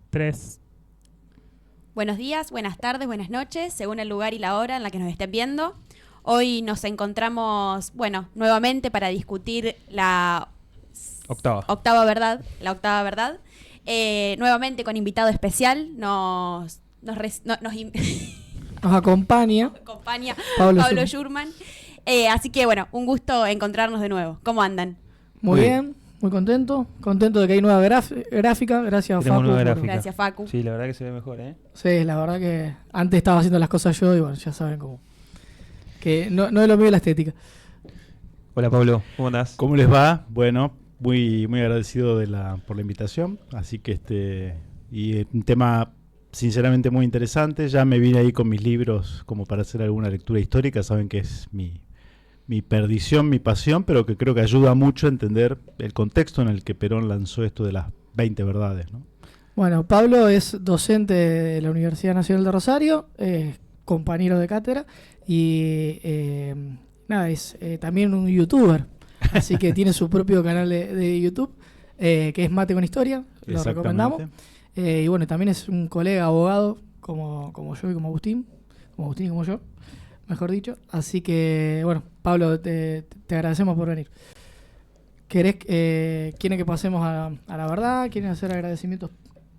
3. Buenos días, buenas tardes, buenas noches, según el lugar y la hora en la que nos estén viendo. Hoy nos encontramos, nuevamente para discutir la octava verdad. Nuevamente con invitado especial, nos acompaña Pablo Schurman. Así que un gusto encontrarnos de nuevo. ¿Cómo andan? Muy bien, muy contento de que hay nueva gráfica. Gracias, Facu. Gracias, Facu. Sí, la verdad que se ve mejor, ¿eh? Sí, la verdad que antes estaba haciendo las cosas yo y bueno, ya saben cómo. Que no es lo mío la estética. Hola, Pablo, ¿cómo andás? ¿Cómo les va? Bueno, muy agradecido por la invitación. Así que y un tema sinceramente muy interesante. Ya me vine ahí con mis libros como para hacer alguna lectura histórica. Saben que es mi perdición, mi pasión, pero que creo que ayuda mucho a entender el contexto en el que Perón lanzó esto de las 20 verdades, ¿no? Bueno, Pablo es docente de la Universidad Nacional de Rosario, compañero de cátedra y es también un youtuber, así que tiene su propio canal de YouTube, que es Mate con Historia, lo recomendamos. Y bueno, también es un colega abogado como yo y como Agustín y como yo, mejor dicho. Así que, bueno, Pablo, te agradecemos por venir. ¿Quieren que pasemos a la verdad? ¿Quieren hacer agradecimientos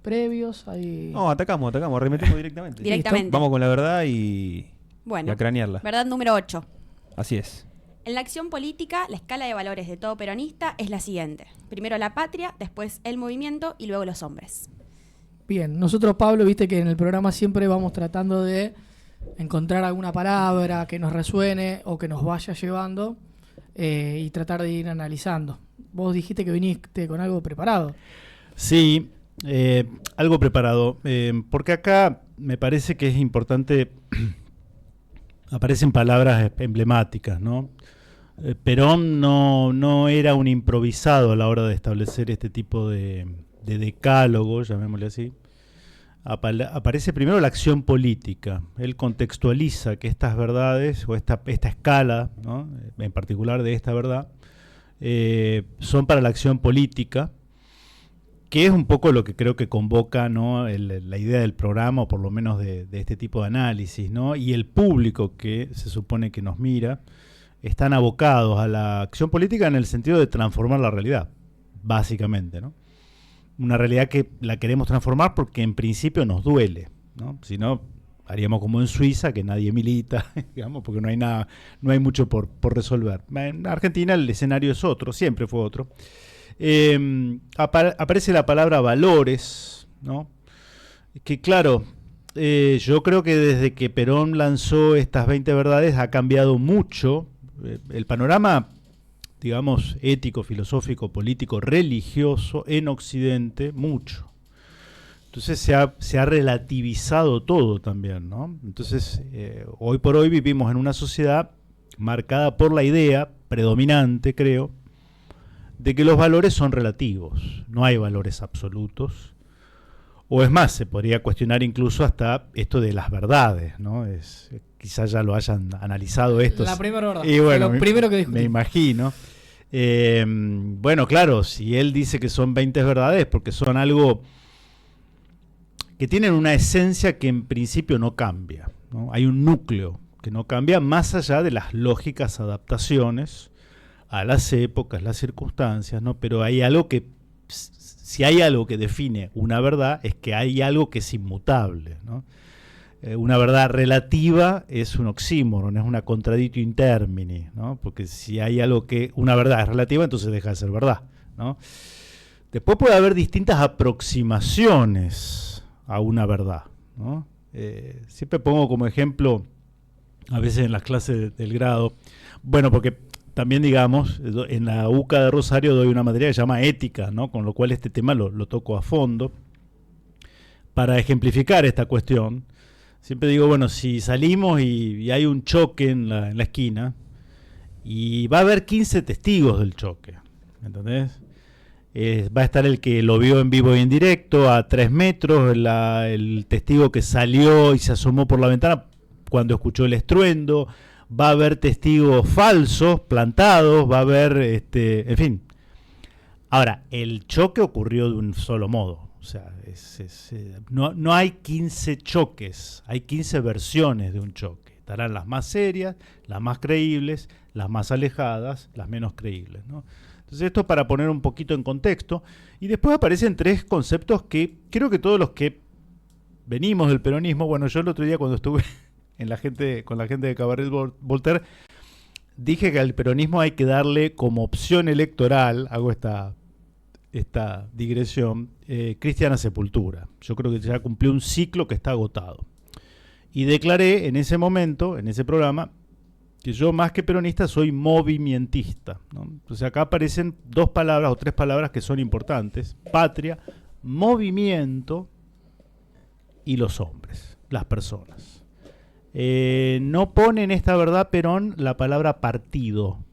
previos? Ahí... No, atacamos, arremetemos directamente. Vamos con la verdad y a cranearla. Verdad número 8. Así es. En la acción política, la escala de valores de todo peronista es la siguiente. Primero la patria, después el movimiento y luego los hombres. Bien, nosotros, Pablo, viste que en el programa siempre vamos tratando de encontrar alguna palabra que nos resuene o que nos vaya llevando y tratar de ir analizando. Vos dijiste que viniste con algo preparado. Sí, algo preparado, porque acá me parece que es importante, aparecen palabras emblemáticas, ¿no? Perón no era un improvisado a la hora de establecer este tipo de decálogo, llamémosle así. Aparece primero la acción política. Él contextualiza que estas verdades, o esta escala, ¿no?, en particular de esta verdad, son para la acción política, que es un poco lo que creo que convoca, ¿no?, la idea del programa, o por lo menos de este tipo de análisis, ¿no? Y el público que se supone que nos mira, están abocados a la acción política en el sentido de transformar la realidad, básicamente, ¿no? Una realidad que la queremos transformar porque en principio nos duele, ¿no? Si no, haríamos como en Suiza, que nadie milita, digamos, porque no hay nada, no hay mucho por resolver. En Argentina el escenario es otro, siempre fue otro. Aparece la palabra valores, ¿no? Que claro, yo creo que desde que Perón lanzó estas 20 verdades ha cambiado mucho el panorama, digamos, ético, filosófico, político, religioso en Occidente, mucho. Entonces se ha relativizado todo también, ¿no? Entonces, hoy por hoy vivimos en una sociedad marcada por la idea predominante, creo, de que los valores son relativos, no hay valores absolutos. O es más, se podría cuestionar incluso hasta esto de las verdades, ¿no? Quizás ya lo hayan analizado estos. La primera verdad. Y bueno, lo primero que discutimos. Me imagino. Bueno, claro, si él dice que son 20 verdades, porque son algo que tienen una esencia que en principio no cambia, ¿no? Hay un núcleo que no cambia más allá de las lógicas adaptaciones a las épocas, las circunstancias, ¿no? Pero hay algo que, si hay algo que define una verdad, es que hay algo que es inmutable, ¿no? Una verdad relativa es un oxímoron, es una contradictio in termini, ¿no? Porque si hay algo que una verdad es relativa, entonces deja de ser verdad, ¿no? Después puede haber distintas aproximaciones a una verdad, ¿no? Siempre pongo como ejemplo, a veces en las clases del grado, bueno, porque también, digamos, en la UCA de Rosario doy una materia que se llama ética, ¿no? Con lo cual este tema lo toco a fondo para ejemplificar esta cuestión. Siempre digo, bueno, si salimos y hay un choque en la esquina y va a haber 15 testigos del choque, ¿entendés? Va a estar el que lo vio en vivo y en directo a 3 metros, el testigo que salió y se asomó por la ventana cuando escuchó el estruendo, va a haber testigos falsos, plantados, va a haber, en fin. Ahora, el choque ocurrió de un solo modo. O sea, no hay 15 choques, hay 15 versiones de un choque. Estarán las más serias, las más creíbles, las más alejadas, las menos creíbles, ¿no? Entonces esto para poner un poquito en contexto. Y después aparecen tres conceptos que creo que todos los que venimos del peronismo, bueno, yo el otro día cuando estuve con la gente de Cabaret Voltaire, dije que al peronismo hay que darle como opción electoral, hago esta digresión, cristiana sepultura. Yo creo que ya cumplió un ciclo que está agotado. Y declaré en ese momento, en ese programa, que yo más que peronista soy movimentista, ¿no? Entonces acá aparecen dos palabras o tres palabras que son importantes: patria, movimiento y los hombres, las personas. No pone en esta verdad Perón la palabra partido.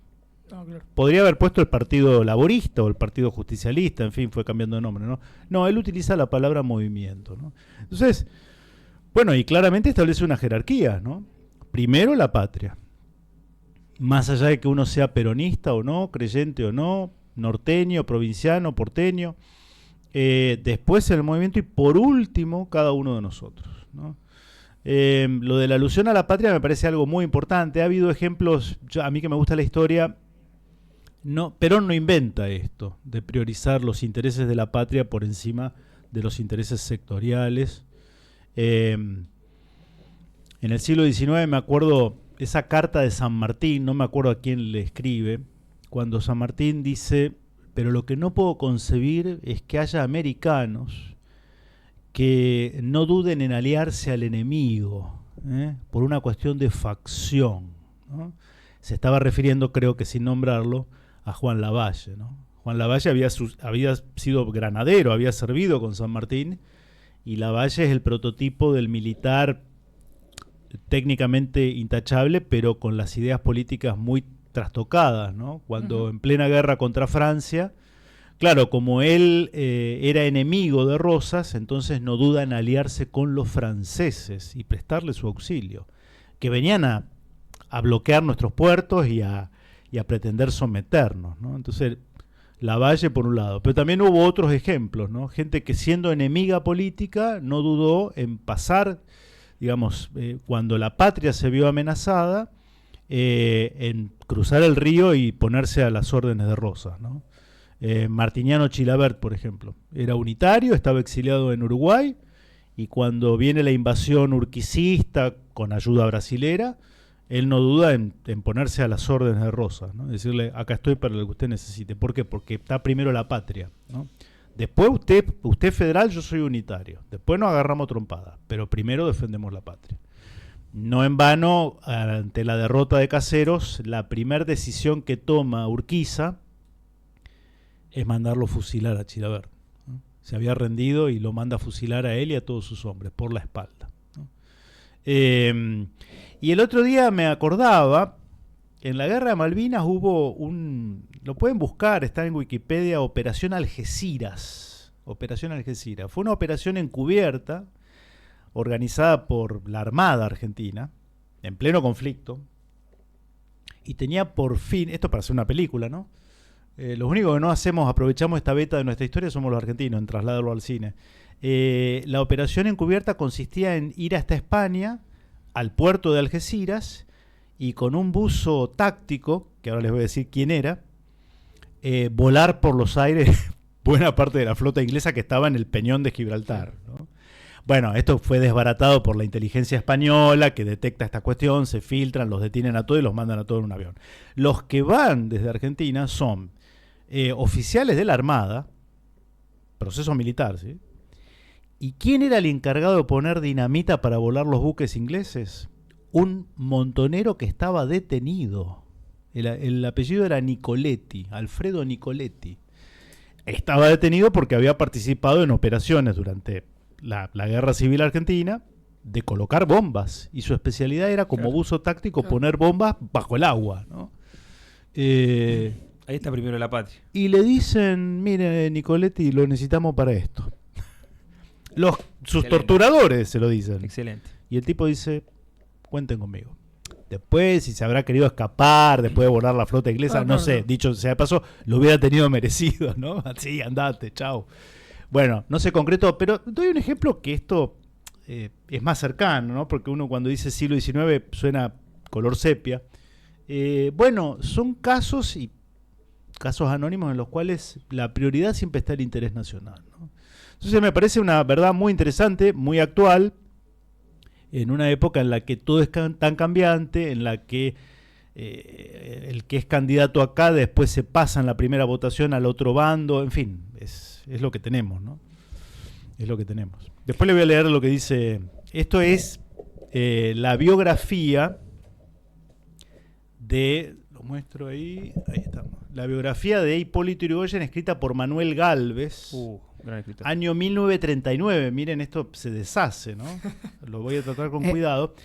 No, claro. Podría haber puesto el Partido Laborista o el Partido Justicialista, en fin, fue cambiando de nombre, ¿no? No, él utiliza la palabra movimiento, ¿no? Entonces, bueno, y claramente establece una jerarquía, ¿no? Primero la patria. Más allá de que uno sea peronista o no, creyente o no, norteño, provinciano, porteño, después el movimiento y por último cada uno de nosotros, ¿no? Lo de la alusión a la patria me parece algo muy importante. Ha habido ejemplos, a mí que me gusta la historia, Perón no inventa esto de priorizar los intereses de la patria por encima de los intereses sectoriales. En el siglo XIX me acuerdo esa carta de San Martín, no me acuerdo a quién le escribe, cuando San Martín dice: pero lo que no puedo concebir es que haya americanos que no duden en aliarse al enemigo, por una cuestión de facción, ¿no? Se estaba refiriendo, creo que sin nombrarlo, a Juan Lavalle, ¿no? Juan Lavalle había sido granadero, había servido con San Martín, y Lavalle es el prototipo del militar técnicamente intachable, pero con las ideas políticas muy trastocadas, ¿no? Cuando en plena guerra contra Francia, claro, como él era enemigo de Rosas, entonces no duda en aliarse con los franceses y prestarle su auxilio, que venían a bloquear nuestros puertos y a pretender someternos, ¿no? Entonces, Lavalle por un lado, pero también hubo otros ejemplos, ¿no? Gente que siendo enemiga política no dudó en pasar, digamos, cuando la patria se vio amenazada, en cruzar el río y ponerse a las órdenes de Rosas, ¿no? Martiniano Chilavert, por ejemplo, era unitario, estaba exiliado en Uruguay, y cuando viene la invasión urquicista con ayuda brasilera, él no duda en ponerse a las órdenes de Rosas, ¿no? Decirle: acá estoy para lo que usted necesite. ¿Por qué? Porque está primero la patria, ¿no? Después usted es federal, yo soy unitario. Después nos agarramos trompadas, pero primero defendemos la patria. No en vano, ante la derrota de Caseros, la primera decisión que toma Urquiza es mandarlo fusilar a Chilavert, ¿no? Se había rendido y lo manda a fusilar a él y a todos sus hombres por la espalda, ¿no? Y el otro día me acordaba, en la guerra de Malvinas hubo lo pueden buscar, está en Wikipedia, Operación Algeciras. Operación Algeciras. Fue una operación encubierta, organizada por la Armada Argentina, en pleno conflicto, y tenía por fin, esto para hacer una película, ¿no? Los únicos que no aprovechamos esta beta de nuestra historia somos los argentinos, en trasladarlo al cine. La operación encubierta consistía en ir hasta España, al puerto de Algeciras, y con un buzo táctico, que ahora les voy a decir quién era, volar por los aires buena parte de la flota inglesa que estaba en el Peñón de Gibraltar, ¿no? Bueno, esto fue desbaratado por la inteligencia española, que detecta esta cuestión, se filtran, los detienen a todos y los mandan a todos en un avión. Los que van desde Argentina son oficiales de la Armada, proceso militar, ¿sí? ¿Y quién era el encargado de poner dinamita para volar los buques ingleses? Un montonero que estaba detenido. El apellido era Nicoletti, Alfredo Nicoletti. Estaba detenido porque había participado en operaciones durante la Guerra Civil Argentina de colocar bombas. Y su especialidad era, como buzo táctico, poner bombas bajo el agua, ¿no? Ahí está primero la patria. Y le dicen: mire, Nicoletti, lo necesitamos para esto. Sus torturadores se lo dicen. Excelente. Y el tipo dice: cuenten conmigo. Después, si se habrá querido escapar después de volar la flota inglesa, no sé. Dicho sea de paso, lo hubiera tenido merecido, ¿no? Así, andate, chao. Bueno, no sé concreto, pero doy un ejemplo que esto es más cercano, ¿no? Porque uno cuando dice siglo XIX suena color sepia. Bueno, son casos anónimos en los cuales la prioridad siempre está el interés nacional, ¿no? Entonces me parece una verdad muy interesante, muy actual, en una época en la que todo es tan cambiante, en la que el que es candidato acá después se pasa en la primera votación al otro bando, en fin, es lo que tenemos, ¿no? Es lo que tenemos. Después le voy a leer lo que dice, esto es la biografía de, lo muestro ahí estamos, la biografía de Hipólito Yrigoyen escrita por Manuel Gálvez, gran escritor. Año 1939, miren, esto se deshace, ¿no? Lo voy a tratar con cuidado.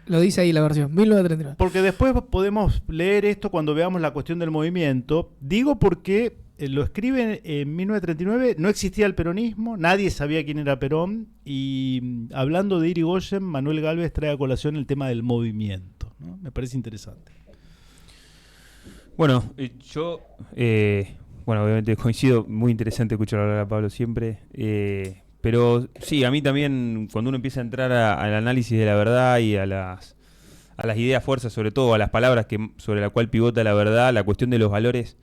Lo dice ahí la versión, 1939. Porque después podemos leer esto cuando veamos la cuestión del movimiento. Digo porque lo escriben en 1939, no existía el peronismo, nadie sabía quién era Perón, y hablando de Yrigoyen, Manuel Gálvez trae a colación el tema del movimiento, ¿no? Me parece interesante. Bueno, yo, obviamente coincido, muy interesante escuchar hablar a Pablo siempre, pero sí, a mí también, cuando uno empieza a entrar al análisis de la verdad y a las ideas fuerzas, sobre todo a las palabras sobre la cual pivota la verdad, la cuestión de los valores,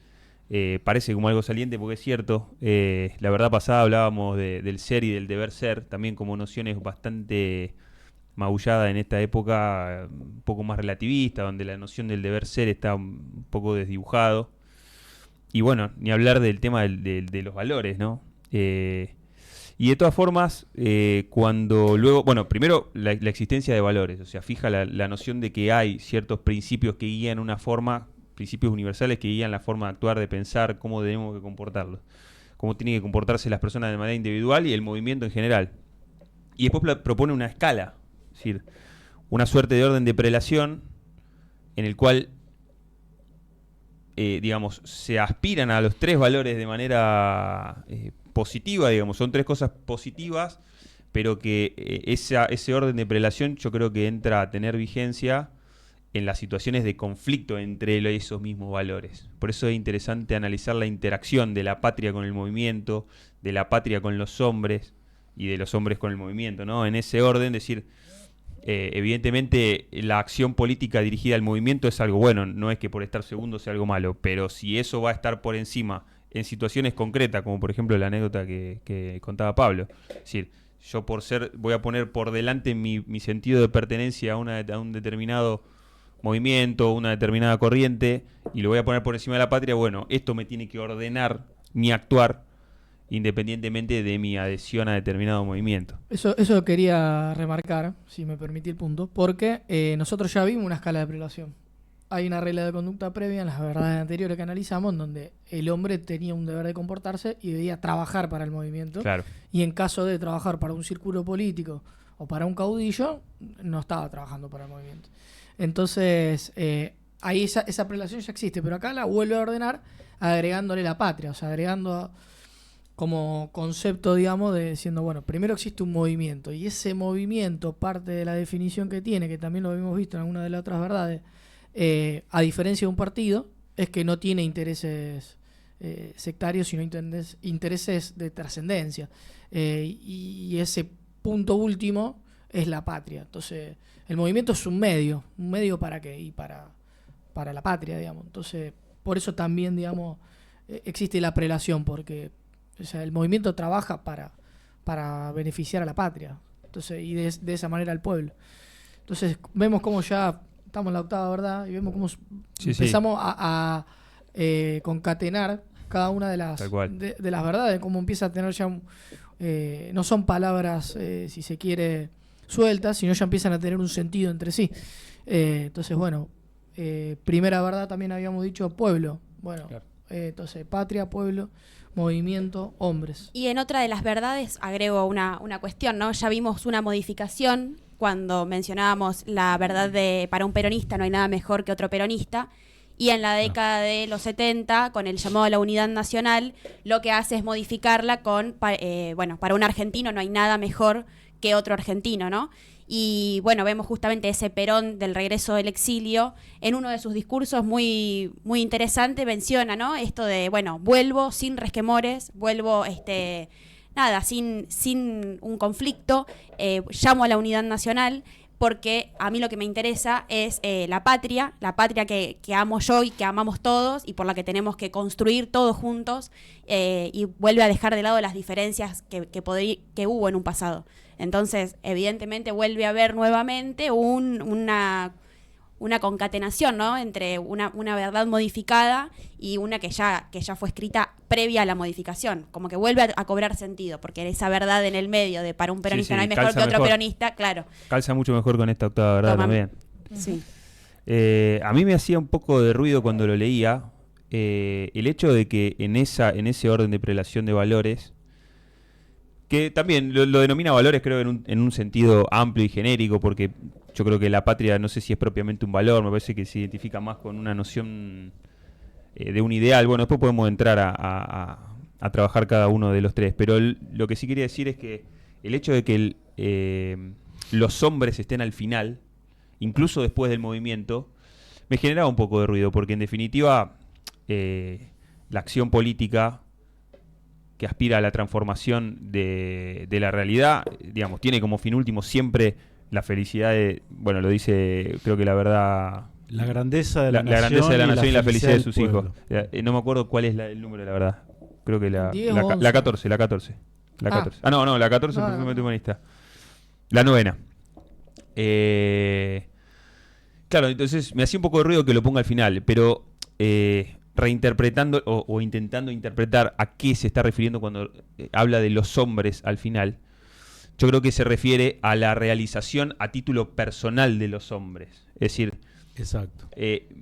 parece como algo saliente, porque es cierto, la verdad pasada hablábamos del ser y del deber ser, también como nociones bastante magullada en esta época, un poco más relativista, donde la noción del deber ser está un poco desdibujado. Y bueno, ni hablar del tema de los valores, ¿no? Y de todas formas, cuando luego, bueno, primero la existencia de valores, o sea, fija la noción de que hay ciertos principios que guían una forma, principios universales que guían la forma de actuar, de pensar, cómo debemos que comportarlos, cómo tienen que comportarse las personas de manera individual y el movimiento en general. Y después propone una escala, es decir, una suerte de orden de prelación en el cual, digamos, se aspiran a los tres valores de manera positiva, digamos, son tres cosas positivas, pero que ese orden de prelación yo creo que entra a tener vigencia en las situaciones de conflicto entre esos mismos valores. Por eso es interesante analizar la interacción de la patria con el movimiento, de la patria con los hombres y de los hombres con el movimiento, ¿no? En ese orden, decir, evidentemente la acción política dirigida al movimiento es algo bueno, no es que por estar segundo sea algo malo, pero si eso va a estar por encima en situaciones concretas, como por ejemplo la anécdota que contaba Pablo, es decir, yo voy a poner por delante mi sentido de pertenencia a un determinado movimiento, una determinada corriente, y lo voy a poner por encima de la patria, bueno, esto me tiene que ordenar mi actuar independientemente de mi adhesión a determinado movimiento. Eso quería remarcar, si me permití el punto, porque nosotros ya vimos una escala de prelación. Hay una regla de conducta previa en las verdades anteriores que analizamos, donde el hombre tenía un deber de comportarse y debía trabajar para el movimiento. Claro. Y en caso de trabajar para un círculo político o para un caudillo, no estaba trabajando para el movimiento. Entonces, ahí esa prelación ya existe, pero acá la vuelve a ordenar agregándole la patria, o sea, agregando como concepto, digamos, de diciendo, bueno, primero existe un movimiento, y ese movimiento, parte de la definición que tiene, que también lo habíamos visto en alguna de las otras verdades, a diferencia de un partido, es que no tiene intereses sectarios, sino intereses de trascendencia. Y ese punto último es la patria. Entonces, el movimiento es un medio ¿para qué? Y para la patria, digamos. Entonces, por eso también, digamos, existe la prelación, porque o sea, el movimiento trabaja para beneficiar a la patria. Entonces, y de esa manera al pueblo. Entonces, vemos cómo ya estamos en la octava verdad y vemos cómo empezamos a concatenar cada una de las verdades, cómo empieza a tener ya no son palabras, si se quiere, sueltas, sino ya empiezan a tener un sentido entre sí. Entonces, bueno, primera verdad también habíamos dicho pueblo. Bueno, claro. Entonces, patria, pueblo, movimiento, hombres. Y en otra de las verdades agrego una cuestión, ¿no? Ya vimos una modificación cuando mencionábamos la verdad de para un peronista no hay nada mejor que otro peronista, y en la década de los 70, con el llamado a la unidad nacional, lo que hace es modificarla con, para un argentino no hay nada mejor que otro argentino, ¿no? Y bueno, vemos justamente ese Perón del regreso del exilio, en uno de sus discursos muy, muy interesante menciona, ¿no? Esto de, bueno, vuelvo sin resquemores, vuelvo nada, sin un conflicto, llamo a la unidad nacional, porque a mí lo que me interesa es la patria que amo yo y que amamos todos y por la que tenemos que construir todos juntos, y vuelve a dejar de lado las diferencias que hubo en un pasado. Entonces, evidentemente vuelve a haber nuevamente una concatenación, ¿no?, entre una verdad modificada y una que ya fue escrita previa a la modificación, como que vuelve a cobrar sentido, porque esa verdad en el medio de para un peronista no hay mejor que otro peronista, claro. Calza mucho mejor con esta octava verdad también. Sí. A mí me hacía un poco de ruido cuando lo leía el hecho de que en ese orden de prelación de valores, que también lo denomina valores, creo, en un sentido amplio y genérico, porque yo creo que la patria no sé si es propiamente un valor, me parece que se identifica más con una noción de un ideal. Bueno, después podemos entrar a trabajar cada uno de los tres, pero lo que sí quería decir es que el hecho de que los hombres estén al final, incluso después del movimiento, me generaba un poco de ruido, porque en definitiva la acción política que aspira a la transformación de la realidad, digamos, tiene como fin último siempre la felicidad de, bueno, lo dice, creo que la verdad... La grandeza de la nación, grandeza de la nación y la felicidad de sus hijos. pueblo. No me acuerdo cuál es el número, la verdad. Creo que la 14. La 14. Ah, no, la 14 es profundamente humanista. La 9ª. Claro, entonces me hacía un poco de ruido que lo ponga al final, pero reinterpretando o intentando interpretar a qué se está refiriendo cuando habla de los hombres al final, yo creo que se refiere a la realización a título personal de los hombres. Es decir, exacto.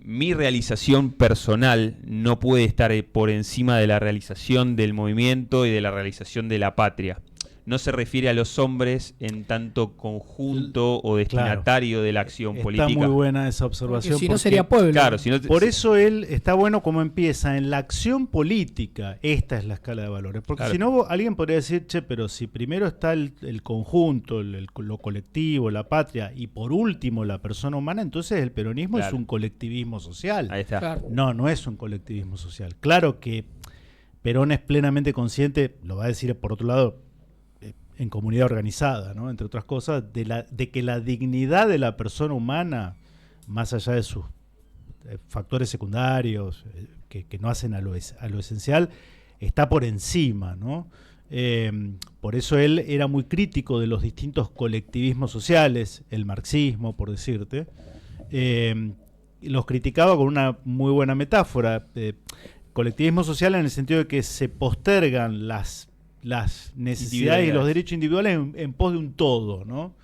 Mi realización personal no puede estar por encima de la realización del movimiento y de la realización de la patria. No se refiere a los hombres en tanto conjunto o destinatario de la acción política. Está muy buena esa observación. Porque si no sería pueblo. Claro, por eso él está bueno como empieza en la acción política. Esta es la escala de valores. Porque si no, alguien podría decir, che, pero si primero está el conjunto, lo colectivo, la patria, y por último la persona humana, entonces el peronismo es un colectivismo social. Ahí está. Claro. No es un colectivismo social. Claro que Perón es plenamente consciente, lo va a decir por otro lado, en comunidad organizada, ¿no?, entre otras cosas, de que la dignidad de la persona humana, más allá de sus factores secundarios que no hacen a lo esencial, está por encima, ¿no? Por eso él era muy crítico de los distintos colectivismos sociales, el marxismo, por decirte. Los criticaba con una muy buena metáfora. Colectivismo social en el sentido de que se postergan las necesidades y los derechos individuales en pos de un todo, ¿no?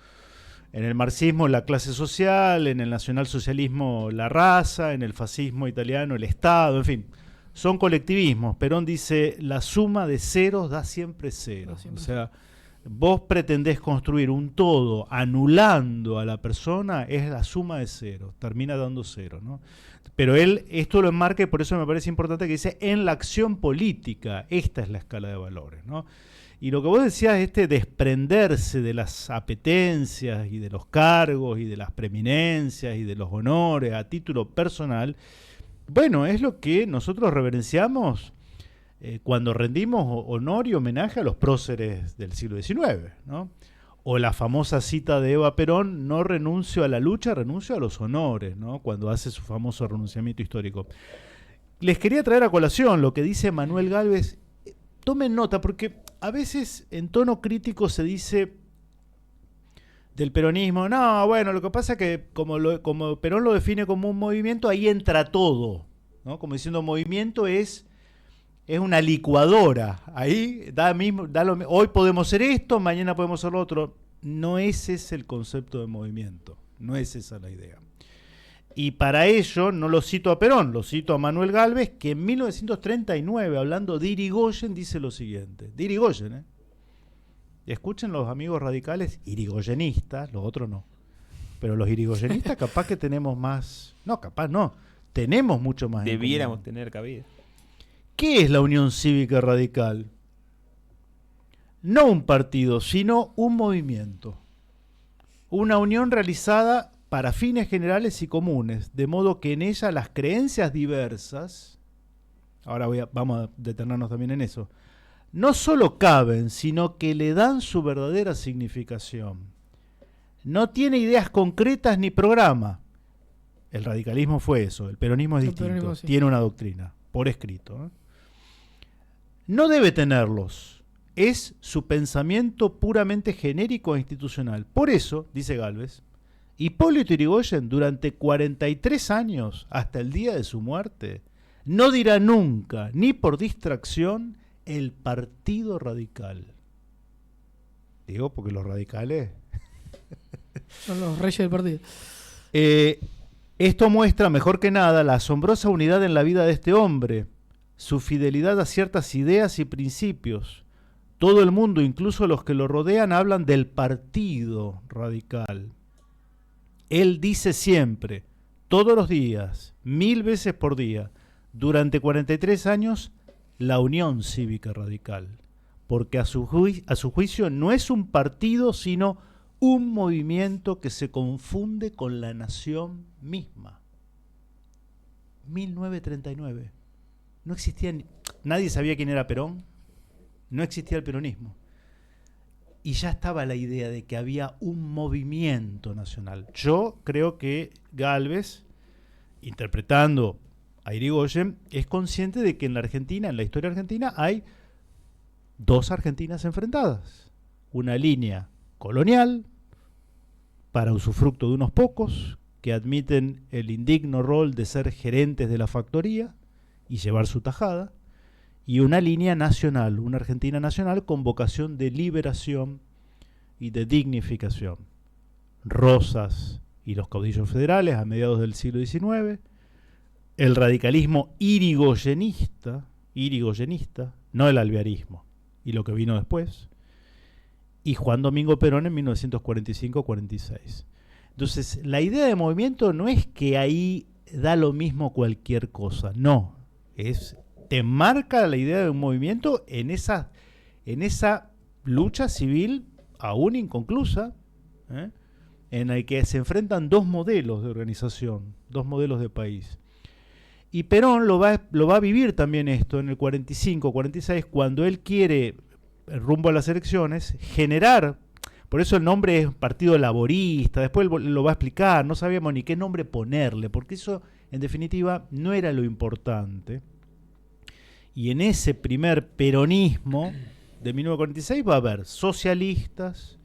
En el marxismo la clase social, en el nacionalsocialismo la raza, en el fascismo italiano el Estado, en fin, son colectivismos. Perón dice, la suma de ceros da siempre cero. O sea, vos pretendés construir un todo anulando a la persona, es la suma de ceros, termina dando cero, ¿no? Pero él esto lo enmarca y por eso me parece importante que dice en la acción política, esta es la escala de valores, ¿no? Y lo que vos decías, desprenderse de las apetencias y de los cargos y de las preeminencias y de los honores a título personal, bueno, es lo que nosotros reverenciamos cuando rendimos honor y homenaje a los próceres del siglo XIX, ¿no? O la famosa cita de Eva Perón, no renuncio a la lucha, renuncio a los honores, ¿no?, cuando hace su famoso renunciamiento histórico. Les quería traer a colación lo que dice Manuel Gálvez. Tomen nota, porque a veces en tono crítico se dice del peronismo, no, bueno, lo que pasa es que como Perón lo define como un movimiento, ahí entra todo, ¿no? Como diciendo, movimiento es una licuadora. Ahí hoy podemos hacer esto, mañana podemos hacer lo otro. No ese es el concepto de movimiento. No es esa la idea. Y para ello no lo cito a Perón, lo cito a Manuel Gálvez, que en 1939, hablando de Irigoyen, dice lo siguiente. De Irigoyen, escuchen los amigos radicales irigoyenistas, los otros no. Pero los irigoyenistas capaz que tenemos más... No, capaz no. Tenemos mucho más. Debiéramos tener cabida. ¿Qué es la Unión Cívica Radical? No un partido, sino un movimiento. Una unión realizada para fines generales y comunes, de modo que en ella las creencias diversas, ahora vamos a detenernos también en eso, no solo caben, sino que le dan su verdadera significación. No tiene ideas concretas ni programa. El radicalismo fue eso, el peronismo es distinto, peronismo, sí. Tiene una doctrina, por escrito, ¿eh? No debe tenerlos, es su pensamiento puramente genérico e institucional. Por eso, dice Gálvez, Hipólito Yrigoyen durante 43 años, hasta el día de su muerte, no dirá nunca, ni por distracción, el Partido Radical. Digo porque los radicales... Son los reyes del partido. Esto muestra mejor que nada la asombrosa unidad en la vida de este hombre, su fidelidad a ciertas ideas y principios. Todo el mundo, incluso los que lo rodean, hablan del Partido Radical. Él dice siempre, todos los días, 1000 veces por día, durante 43 años, la Unión Cívica Radical. Porque a su juicio no es un partido, sino un movimiento que se confunde con la nación misma. 1939. No existía, nadie sabía quién era Perón, no existía el peronismo. Y ya estaba la idea de que había un movimiento nacional. Yo creo que Gálvez, interpretando a Yrigoyen, es consciente de que en la Argentina, en la historia argentina, hay dos Argentinas enfrentadas. Una línea colonial, para usufructo de unos pocos, que admiten el indigno rol de ser gerentes de la factoría y llevar su tajada, y una línea nacional, una Argentina nacional con vocación de liberación y de dignificación. Rosas y los caudillos federales a mediados del siglo XIX, el radicalismo irigoyenista, no el alvearismo, y lo que vino después, y Juan Domingo Perón en 1945-46. Entonces, la idea de movimiento no es que ahí da lo mismo cualquier cosa, no, te marca la idea de un movimiento en esa lucha civil aún inconclusa, en el que se enfrentan dos modelos de organización, dos modelos de país. Y Perón lo va a vivir también esto en el 45-46, cuando él quiere, rumbo a las elecciones, generar, por eso el nombre es Partido Laborista, después lo va a explicar, no sabíamos ni qué nombre ponerle, porque eso en definitiva no era lo importante. Y en ese primer peronismo de 1946 va a haber socialistas,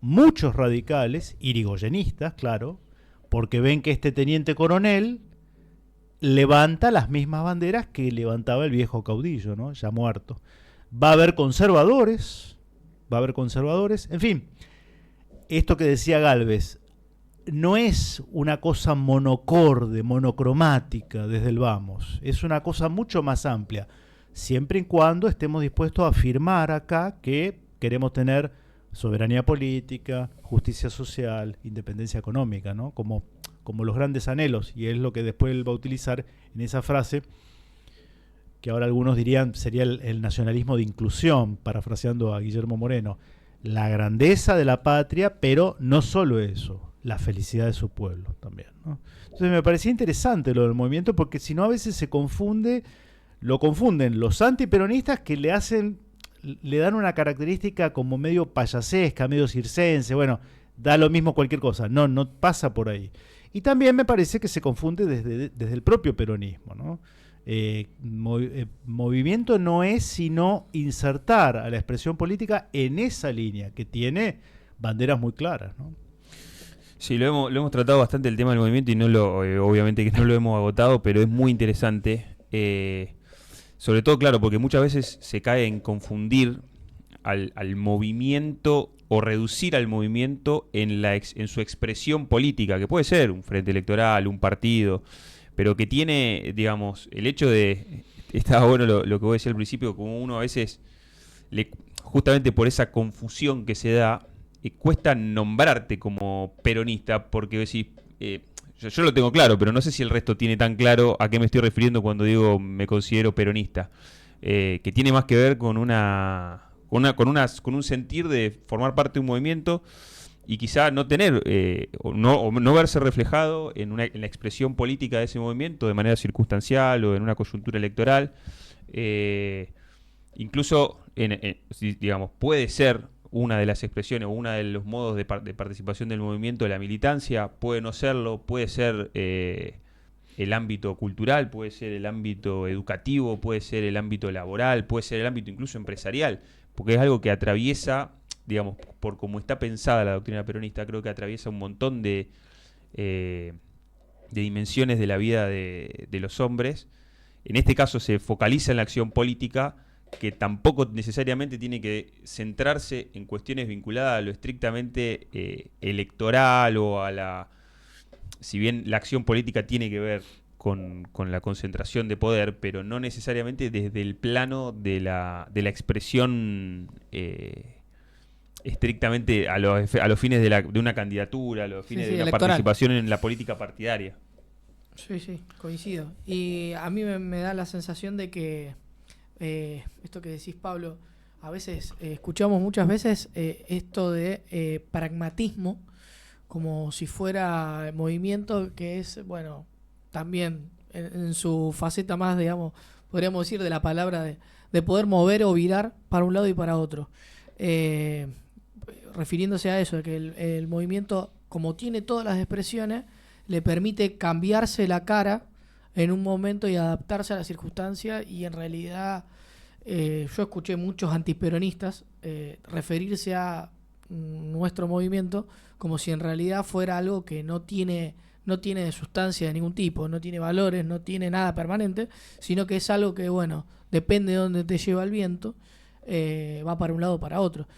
muchos radicales, irigoyenistas, claro, porque ven que este teniente coronel levanta las mismas banderas que levantaba el viejo caudillo, ¿no? Ya muerto. Va a haber conservadores, en fin, esto que decía Gálvez, no es una cosa monocorde, monocromática desde el vamos, es una cosa mucho más amplia, siempre y cuando estemos dispuestos a afirmar acá que queremos tener soberanía política, justicia social, independencia económica, ¿no? Como los grandes anhelos, y es lo que después él va a utilizar en esa frase, que ahora algunos dirían sería el nacionalismo de inclusión, parafraseando a Guillermo Moreno, la grandeza de la patria, pero no solo eso, la felicidad de su pueblo también, ¿no? Entonces me parecía interesante lo del movimiento, porque si no a veces lo confunden los antiperonistas que le dan una característica como medio payasesca, medio circense, bueno, da lo mismo cualquier cosa, no pasa por ahí. Y también me parece que se confunde desde el propio peronismo, ¿no? Movimiento no es sino insertar a la expresión política en esa línea que tiene banderas muy claras, ¿no? Sí, lo hemos tratado bastante el tema del movimiento y obviamente que no lo hemos agotado, pero es muy interesante. Sobre todo, claro, porque muchas veces se cae en confundir al movimiento o reducir al movimiento en su expresión política, que puede ser un frente electoral, un partido, pero que tiene, digamos, el hecho de... Estaba bueno lo que vos decías al principio, como uno a veces, justamente por esa confusión que se da, cuesta nombrarte como peronista, porque decís... yo lo tengo claro, pero no sé si el resto tiene tan claro a qué me estoy refiriendo cuando digo me considero peronista, que tiene más que ver con un sentir de formar parte de un movimiento y quizá no tener o no verse reflejado en la expresión política de ese movimiento de manera circunstancial o en una coyuntura electoral. Incluso digamos, puede ser una de las expresiones o uno de los modos de participación del movimiento, la militancia, puede no serlo, puede ser el ámbito cultural, puede ser el ámbito educativo, puede ser el ámbito laboral, puede ser el ámbito incluso empresarial, porque es algo que atraviesa, digamos, por cómo está pensada la doctrina peronista, creo que atraviesa un montón de dimensiones de la vida de los hombres. En este caso se focaliza en la acción política, que tampoco necesariamente tiene que centrarse en cuestiones vinculadas a lo estrictamente electoral o a la... Si bien la acción política tiene que ver con la concentración de poder, pero no necesariamente desde el plano de la expresión estrictamente a los fines de una candidatura, a los fines de una electoral. participación en la política partidaria. Sí, coincido. Y a mí me da la sensación de que esto que decís, Pablo, a veces escuchamos muchas veces esto de pragmatismo, como si fuera movimiento que es, bueno, también en su faceta más, digamos, podríamos decir de la palabra de poder mover o virar para un lado y para otro. Refiriéndose a eso, de que el movimiento, como tiene todas las expresiones, le permite cambiarse la cara en un momento y adaptarse a la circunstancia, y en realidad yo escuché muchos antiperonistas referirse a nuestro movimiento como si en realidad fuera algo que no tiene sustancia de ningún tipo, no tiene valores, no tiene nada permanente, sino que es algo que, bueno, depende de dónde te lleva el viento, va para un lado o para otro.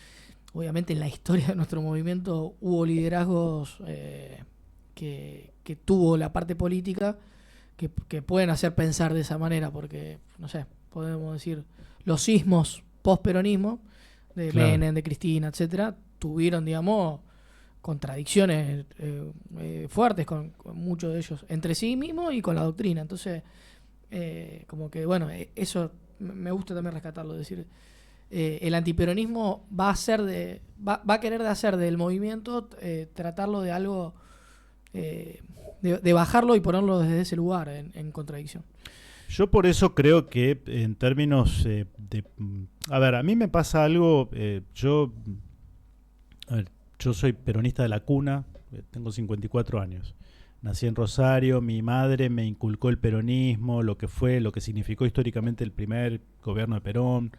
Obviamente en la historia de nuestro movimiento hubo liderazgos que tuvo la parte política que pueden hacer pensar de esa manera, porque, no sé, podemos decir, los sismos post-peronismo, de Claro. Menem, de Cristina, etcétera, tuvieron, digamos, contradicciones fuertes con muchos de ellos, entre sí mismos y con la doctrina. Entonces, como que, bueno, eso me gusta también rescatarlo, es decir, el antiperonismo va a querer hacer del movimiento, tratarlo de algo, de bajarlo y ponerlo desde ese lugar en contradicción. Yo por eso creo que en términos a ver, a mí me pasa algo, yo soy peronista de la cuna, tengo 54 años. Nací en Rosario, mi madre me inculcó el peronismo, lo que significó históricamente el primer gobierno de Perón.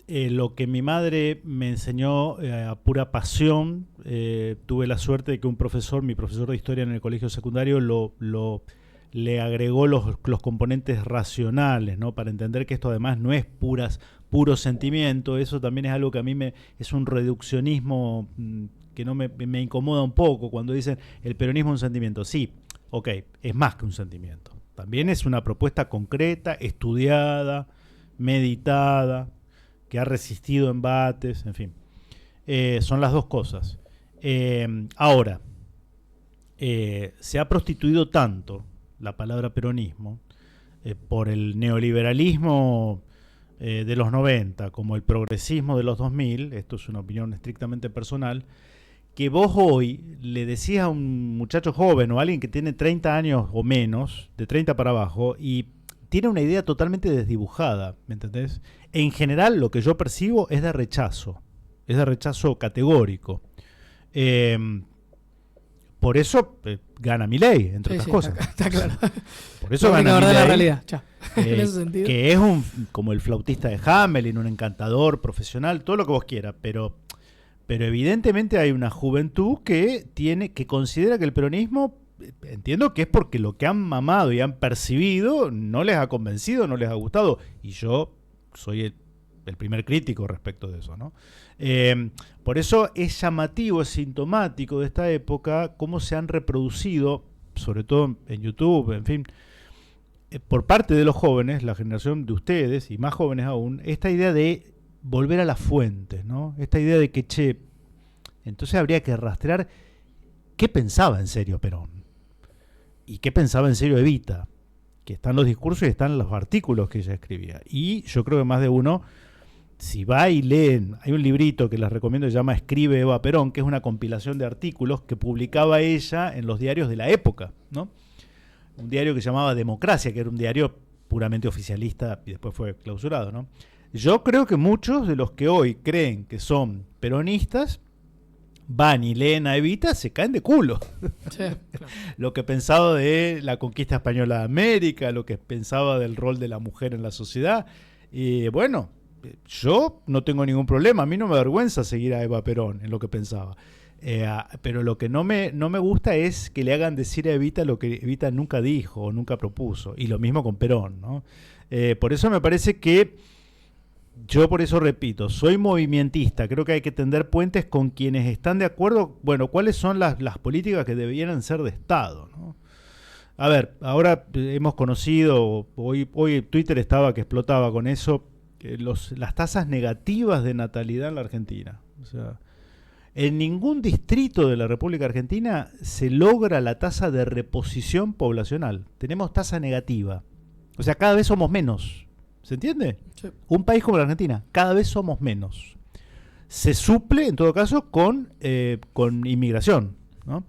Lo que mi madre me enseñó a pura pasión, tuve la suerte de que mi profesor de historia en el colegio secundario, le agregó los componentes racionales, ¿no? Para entender que esto además no es puro sentimiento. Eso también es algo que a mí es un reduccionismo que no me incomoda un poco cuando dicen el peronismo es un sentimiento. Sí, ok, es más que un sentimiento. También es una propuesta concreta, estudiada, meditada, que ha resistido embates, en fin. Son las dos cosas. Ahora, se ha prostituido tanto la palabra peronismo por el neoliberalismo de los 90 como el progresismo de los 2000, esto es una opinión estrictamente personal, que vos hoy le decías a un muchacho joven o a alguien que tiene 30 años o menos, de 30 para abajo, y tiene una idea totalmente desdibujada, ¿me entendés? En general lo que yo percibo es de rechazo categórico. Por eso gana Milei, entre otras cosas. Está claro. Por eso la gana verdad, Milei, la realidad. En ese sentido. que es como el flautista de Hamelin, un encantador profesional, todo lo que vos quieras, pero evidentemente hay una juventud que considera que el peronismo, entiendo que es porque lo que han mamado y han percibido no les ha convencido, no les ha gustado, y yo soy el primer crítico respecto de eso, ¿no? Por eso es llamativo, es sintomático de esta época cómo se han reproducido, sobre todo en YouTube, en fin, por parte de los jóvenes, la generación de ustedes y más jóvenes aún, esta idea de volver a las fuentes, ¿no? Esta idea de que, entonces habría que rastrear qué pensaba en serio Perón y qué pensaba en serio Evita, que están los discursos y están los artículos que ella escribía. Y yo creo que más de uno, si va y leen, hay un librito que les recomiendo que se llama Escribe Eva Perón, que es una compilación de artículos que publicaba ella en los diarios de la época, ¿no? Un diario que se llamaba Democracia, que era un diario puramente oficialista y después fue clausurado, ¿no? Yo creo que muchos de los que hoy creen que son peronistas van y leen a Evita, se caen de culo. Sí, claro. Lo que pensaba de la conquista española de América, lo que pensaba del rol de la mujer en la sociedad. Y bueno, yo no tengo ningún problema, a mí no me avergüenza seguir a Eva Perón en lo que pensaba. Pero lo que no me gusta es que le hagan decir a Evita lo que Evita nunca dijo o nunca propuso. Y lo mismo con Perón, ¿no? Por eso me parece que yo por eso repito, soy movimentista, creo que hay que tender puentes con quienes están de acuerdo, bueno, cuáles son las políticas que debieran ser de Estado, ¿no? A ver, ahora hemos conocido, hoy Twitter estaba que explotaba con eso, las tasas negativas de natalidad en la Argentina. O sea, en ningún distrito de la República Argentina se logra la tasa de reposición poblacional. Tenemos tasa negativa. O sea, cada vez somos menos. ¿Se entiende? Sí. Un país como la Argentina, cada vez somos menos. Se suple, en todo caso, con inmigración, ¿no?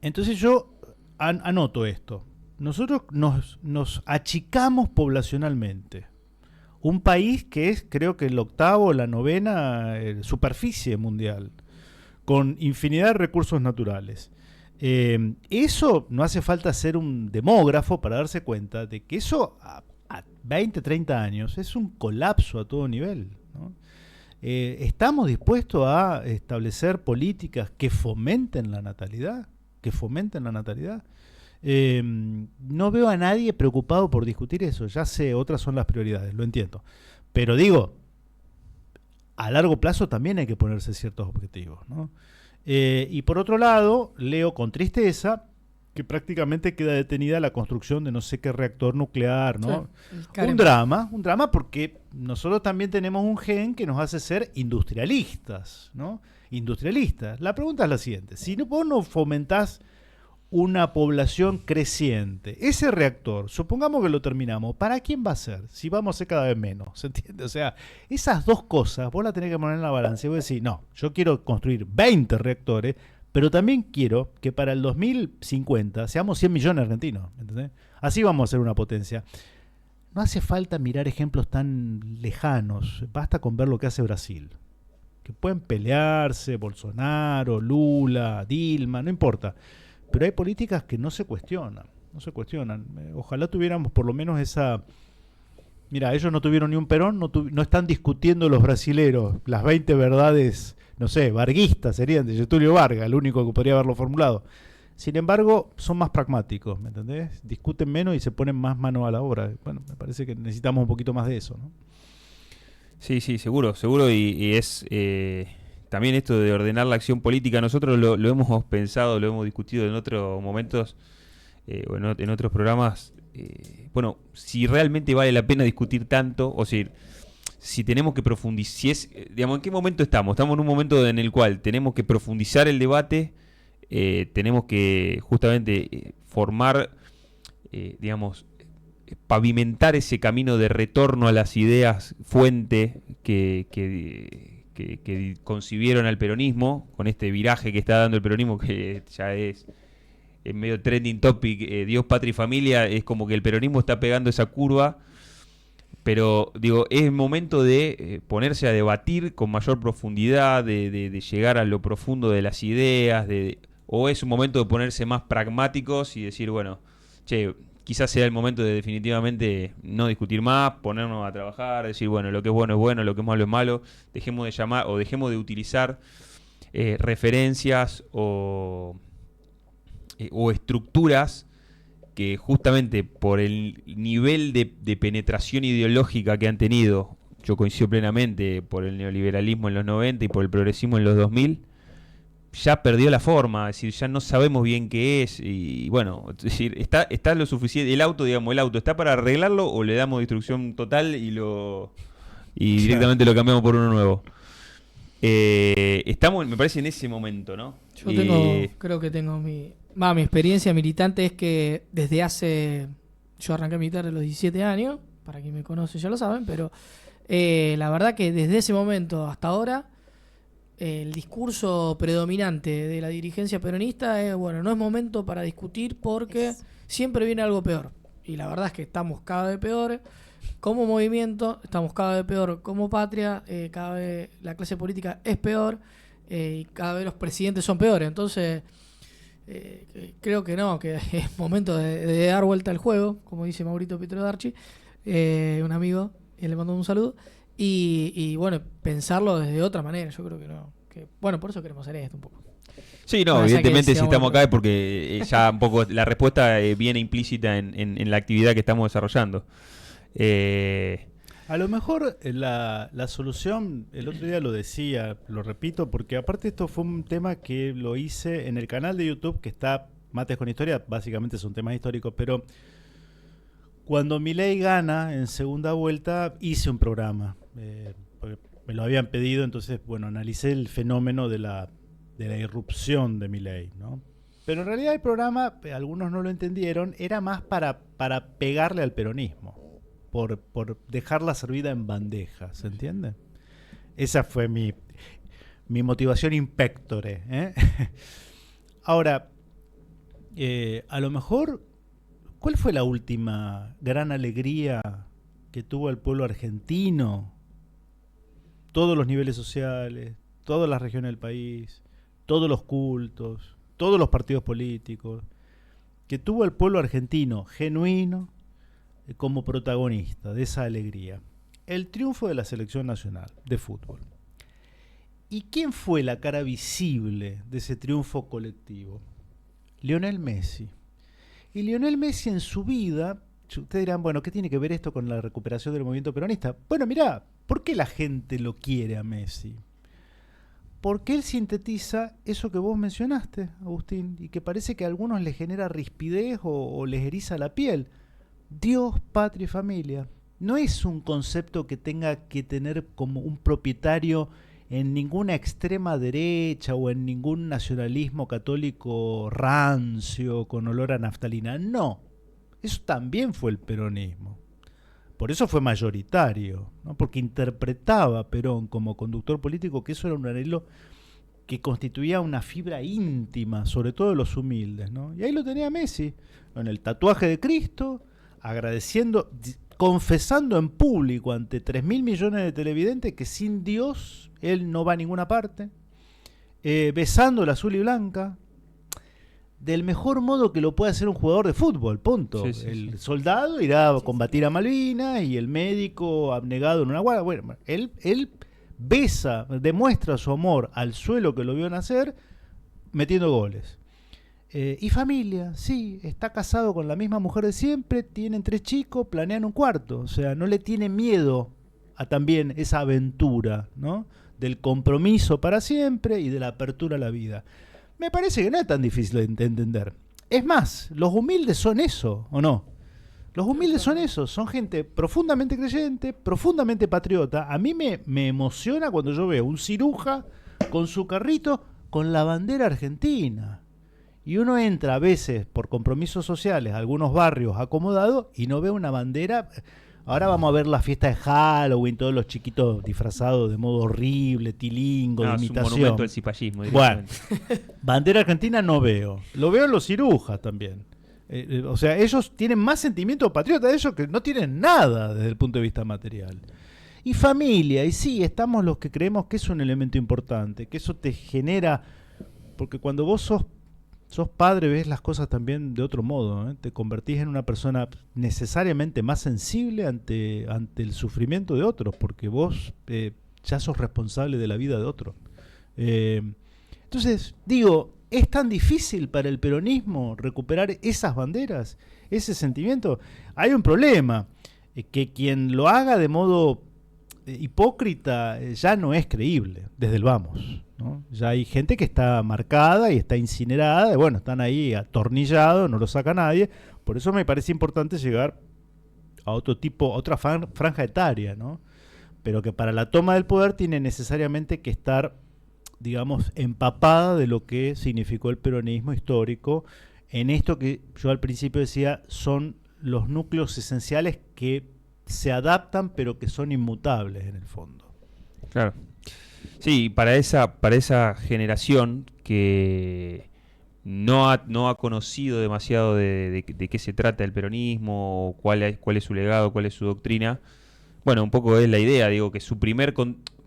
Entonces yo anoto esto. Nosotros nos achicamos poblacionalmente. Un país que es, creo que el octavo, la novena superficie mundial, con infinidad de recursos naturales. Eso no hace falta ser un demógrafo para darse cuenta de que eso a 20, 30 años es un colapso a todo nivel, ¿no? ¿Estamos dispuestos a establecer políticas que fomenten la natalidad? No veo a nadie preocupado por discutir eso. Ya sé, otras son las prioridades, lo entiendo. Pero digo, a largo plazo también hay que ponerse ciertos objetivos, ¿no? Y por otro lado, leo con tristeza que prácticamente queda detenida la construcción de no sé qué reactor nuclear, ¿no? Sí, un drama porque nosotros también tenemos un gen que nos hace ser industrialistas, ¿no? Industrialistas. La pregunta es la siguiente: si vos no fomentás una población creciente, ese reactor, supongamos que lo terminamos, ¿para quién va a ser? Si vamos a ser cada vez menos, ¿se entiende? O sea, esas dos cosas vos las tenés que poner en la balanza y vos decís, no, yo quiero construir 20 reactores, pero también quiero que para el 2050 seamos 100 millones de argentinos, ¿entendés? Así vamos a ser una potencia. No hace falta mirar ejemplos tan lejanos, basta con ver lo que hace Brasil. Que pueden pelearse, Bolsonaro, Lula, Dilma, no importa. Pero hay políticas que no se cuestionan. Ojalá tuviéramos por lo menos esa... Mira, ellos no tuvieron ni un Perón, no están discutiendo los brasileros las 20 verdades, no sé, varguistas serían de Getúlio Vargas, el único que podría haberlo formulado. Sin embargo, son más pragmáticos, ¿me entendés? Discuten menos y se ponen más mano a la obra. Bueno, me parece que necesitamos un poquito más de eso, ¿no? Sí, seguro, y es... También esto de ordenar la acción política, nosotros lo hemos pensado, lo hemos discutido en otros momentos, o en otros programas. Bueno, si realmente vale la pena discutir tanto, o si tenemos que profundizar, digamos, ¿en qué momento estamos? Estamos en un momento en el cual tenemos que profundizar el debate, tenemos que justamente formar, digamos, pavimentar ese camino de retorno a las ideas fuente que concibieron al peronismo, con este viraje que está dando el peronismo, que ya es en medio trending topic, Dios, patria y familia, es como que el peronismo está pegando esa curva, pero digo, es momento de ponerse a debatir con mayor profundidad, de llegar a lo profundo de las ideas, o es un momento de ponerse más pragmáticos y decir, bueno, che, quizás sea el momento de definitivamente no discutir más, ponernos a trabajar, decir, bueno, lo que es bueno, lo que es malo, dejemos de llamar o dejemos de utilizar referencias o estructuras que justamente por el nivel de penetración ideológica que han tenido, yo coincido plenamente, por el neoliberalismo en los 90 y por el progresismo en los 2000, ya perdió la forma, es decir, ya no sabemos bien qué es, y bueno, es decir, está lo suficiente, el auto está para arreglarlo o le damos destrucción total y directamente lo cambiamos por uno nuevo. Estamos, me parece, en ese momento, ¿no? Yo creo que tengo mi experiencia militante es que desde yo arranqué a militar a los 17 años, para quien me conoce ya lo saben, pero la verdad que desde ese momento hasta ahora, el discurso predominante de la dirigencia peronista es, bueno, no es momento para discutir porque siempre viene algo peor. Y la verdad es que estamos cada vez peor como movimiento, estamos cada vez peor como patria, cada vez la clase política es peor y cada vez los presidentes son peores. Entonces, creo que no, que es momento de dar vuelta al juego, como dice Maurito Pietro Darchi, un amigo, y le mando un saludo. Y bueno, pensarlo desde otra manera, yo creo que no. Bueno, por eso queremos hacer esto un poco. Sí, no, evidentemente si estamos acá es porque ya un poco la respuesta viene implícita en la actividad que estamos desarrollando. A lo mejor la solución, el otro día lo decía, lo repito, porque aparte esto fue un tema que lo hice en el canal de YouTube que está Mates con Historia, básicamente son temas históricos, pero cuando Milei gana en segunda vuelta hice un programa, porque me lo habían pedido, entonces bueno, analicé el fenómeno de la irrupción de Milei, ¿no? Pero en realidad el programa, algunos no lo entendieron, era más para pegarle al peronismo. Por dejarla servida en bandeja, ¿se entiende? Esa fue mi motivación in pectore, ¿eh? Ahora, a lo mejor, ¿cuál fue la última gran alegría que tuvo el pueblo argentino? Todos los niveles sociales, todas las regiones del país, todos los cultos, todos los partidos políticos, que tuvo el pueblo argentino genuino, como protagonista de esa alegría. El triunfo de la selección nacional de fútbol. ¿Y quién fue la cara visible de ese triunfo colectivo? Lionel Messi. Y Lionel Messi en su vida, ustedes dirán, bueno, ¿qué tiene que ver esto con la recuperación del movimiento peronista? Bueno, mirá, ¿por qué la gente lo quiere a Messi? Porque él sintetiza eso que vos mencionaste, Agustín, y que parece que a algunos les genera rispidez o les eriza la piel. Dios, patria y familia. No es un concepto que tenga que tener como un propietario en ninguna extrema derecha o en ningún nacionalismo católico rancio con olor a naftalina. No, eso también fue el peronismo. Por eso fue mayoritario, ¿no? Porque interpretaba a Perón como conductor político que eso era un anhelo que constituía una fibra íntima, sobre todo de los humildes, ¿no? Y ahí lo tenía Messi, en el tatuaje de Cristo, agradeciendo, confesando en público ante 3.000 millones de televidentes que sin Dios él no va a ninguna parte, besando la azul y blanca, del mejor modo que lo puede hacer un jugador de fútbol, punto. Sí, el soldado irá a combatir a Malvinas y el médico abnegado en una guardia. Bueno, él besa, demuestra su amor al suelo que lo vio nacer metiendo goles. Y familia, sí, está casado con la misma mujer de siempre, tienen 3 chicos, planean un cuarto. O sea, no le tiene miedo a también esa aventura, ¿no? Del compromiso para siempre y de la apertura a la vida. Me parece que no es tan difícil de entender. Es más, los humildes son eso, ¿o no? Los humildes son eso, son gente profundamente creyente, profundamente patriota. A mí me emociona cuando yo veo un ciruja con su carrito con la bandera argentina. Y uno entra a veces por compromisos sociales a algunos barrios acomodados y no ve una bandera. Ahora vamos a ver la fiesta de Halloween, todos los chiquitos disfrazados de modo horrible, tilingo, de imitación. Es un monumento del cipallismo. Bueno, bandera argentina no veo. Lo veo en los cirujas también. O sea, ellos tienen más sentimiento patriota de ellos que no tienen nada desde el punto de vista material. Y familia, y sí, estamos los que creemos que es un elemento importante, que eso te genera, porque cuando vos sos padre, ves las cosas también de otro modo, ¿eh? Te convertís en una persona necesariamente más sensible ante el sufrimiento de otros, porque vos ya sos responsable de la vida de otros. Entonces, digo, ¿es tan difícil para el peronismo recuperar esas banderas, ese sentimiento? Hay un problema, que quien lo haga de modo hipócrita ya no es creíble, desde el vamos, ¿no? Ya hay gente que está marcada y está incinerada, y bueno, están ahí atornillados, no lo saca nadie. Por eso me parece importante llegar a otro tipo, otra franja etaria, ¿no? Pero que para la toma del poder tiene necesariamente que estar, digamos, empapada de lo que significó el peronismo histórico, en esto que yo al principio decía son los núcleos esenciales que se adaptan pero que son inmutables en el fondo. Claro. Sí, para esa generación que no ha conocido demasiado de qué se trata el peronismo, cuál es su legado, cuál es su doctrina. Bueno, un poco es la idea, digo, que su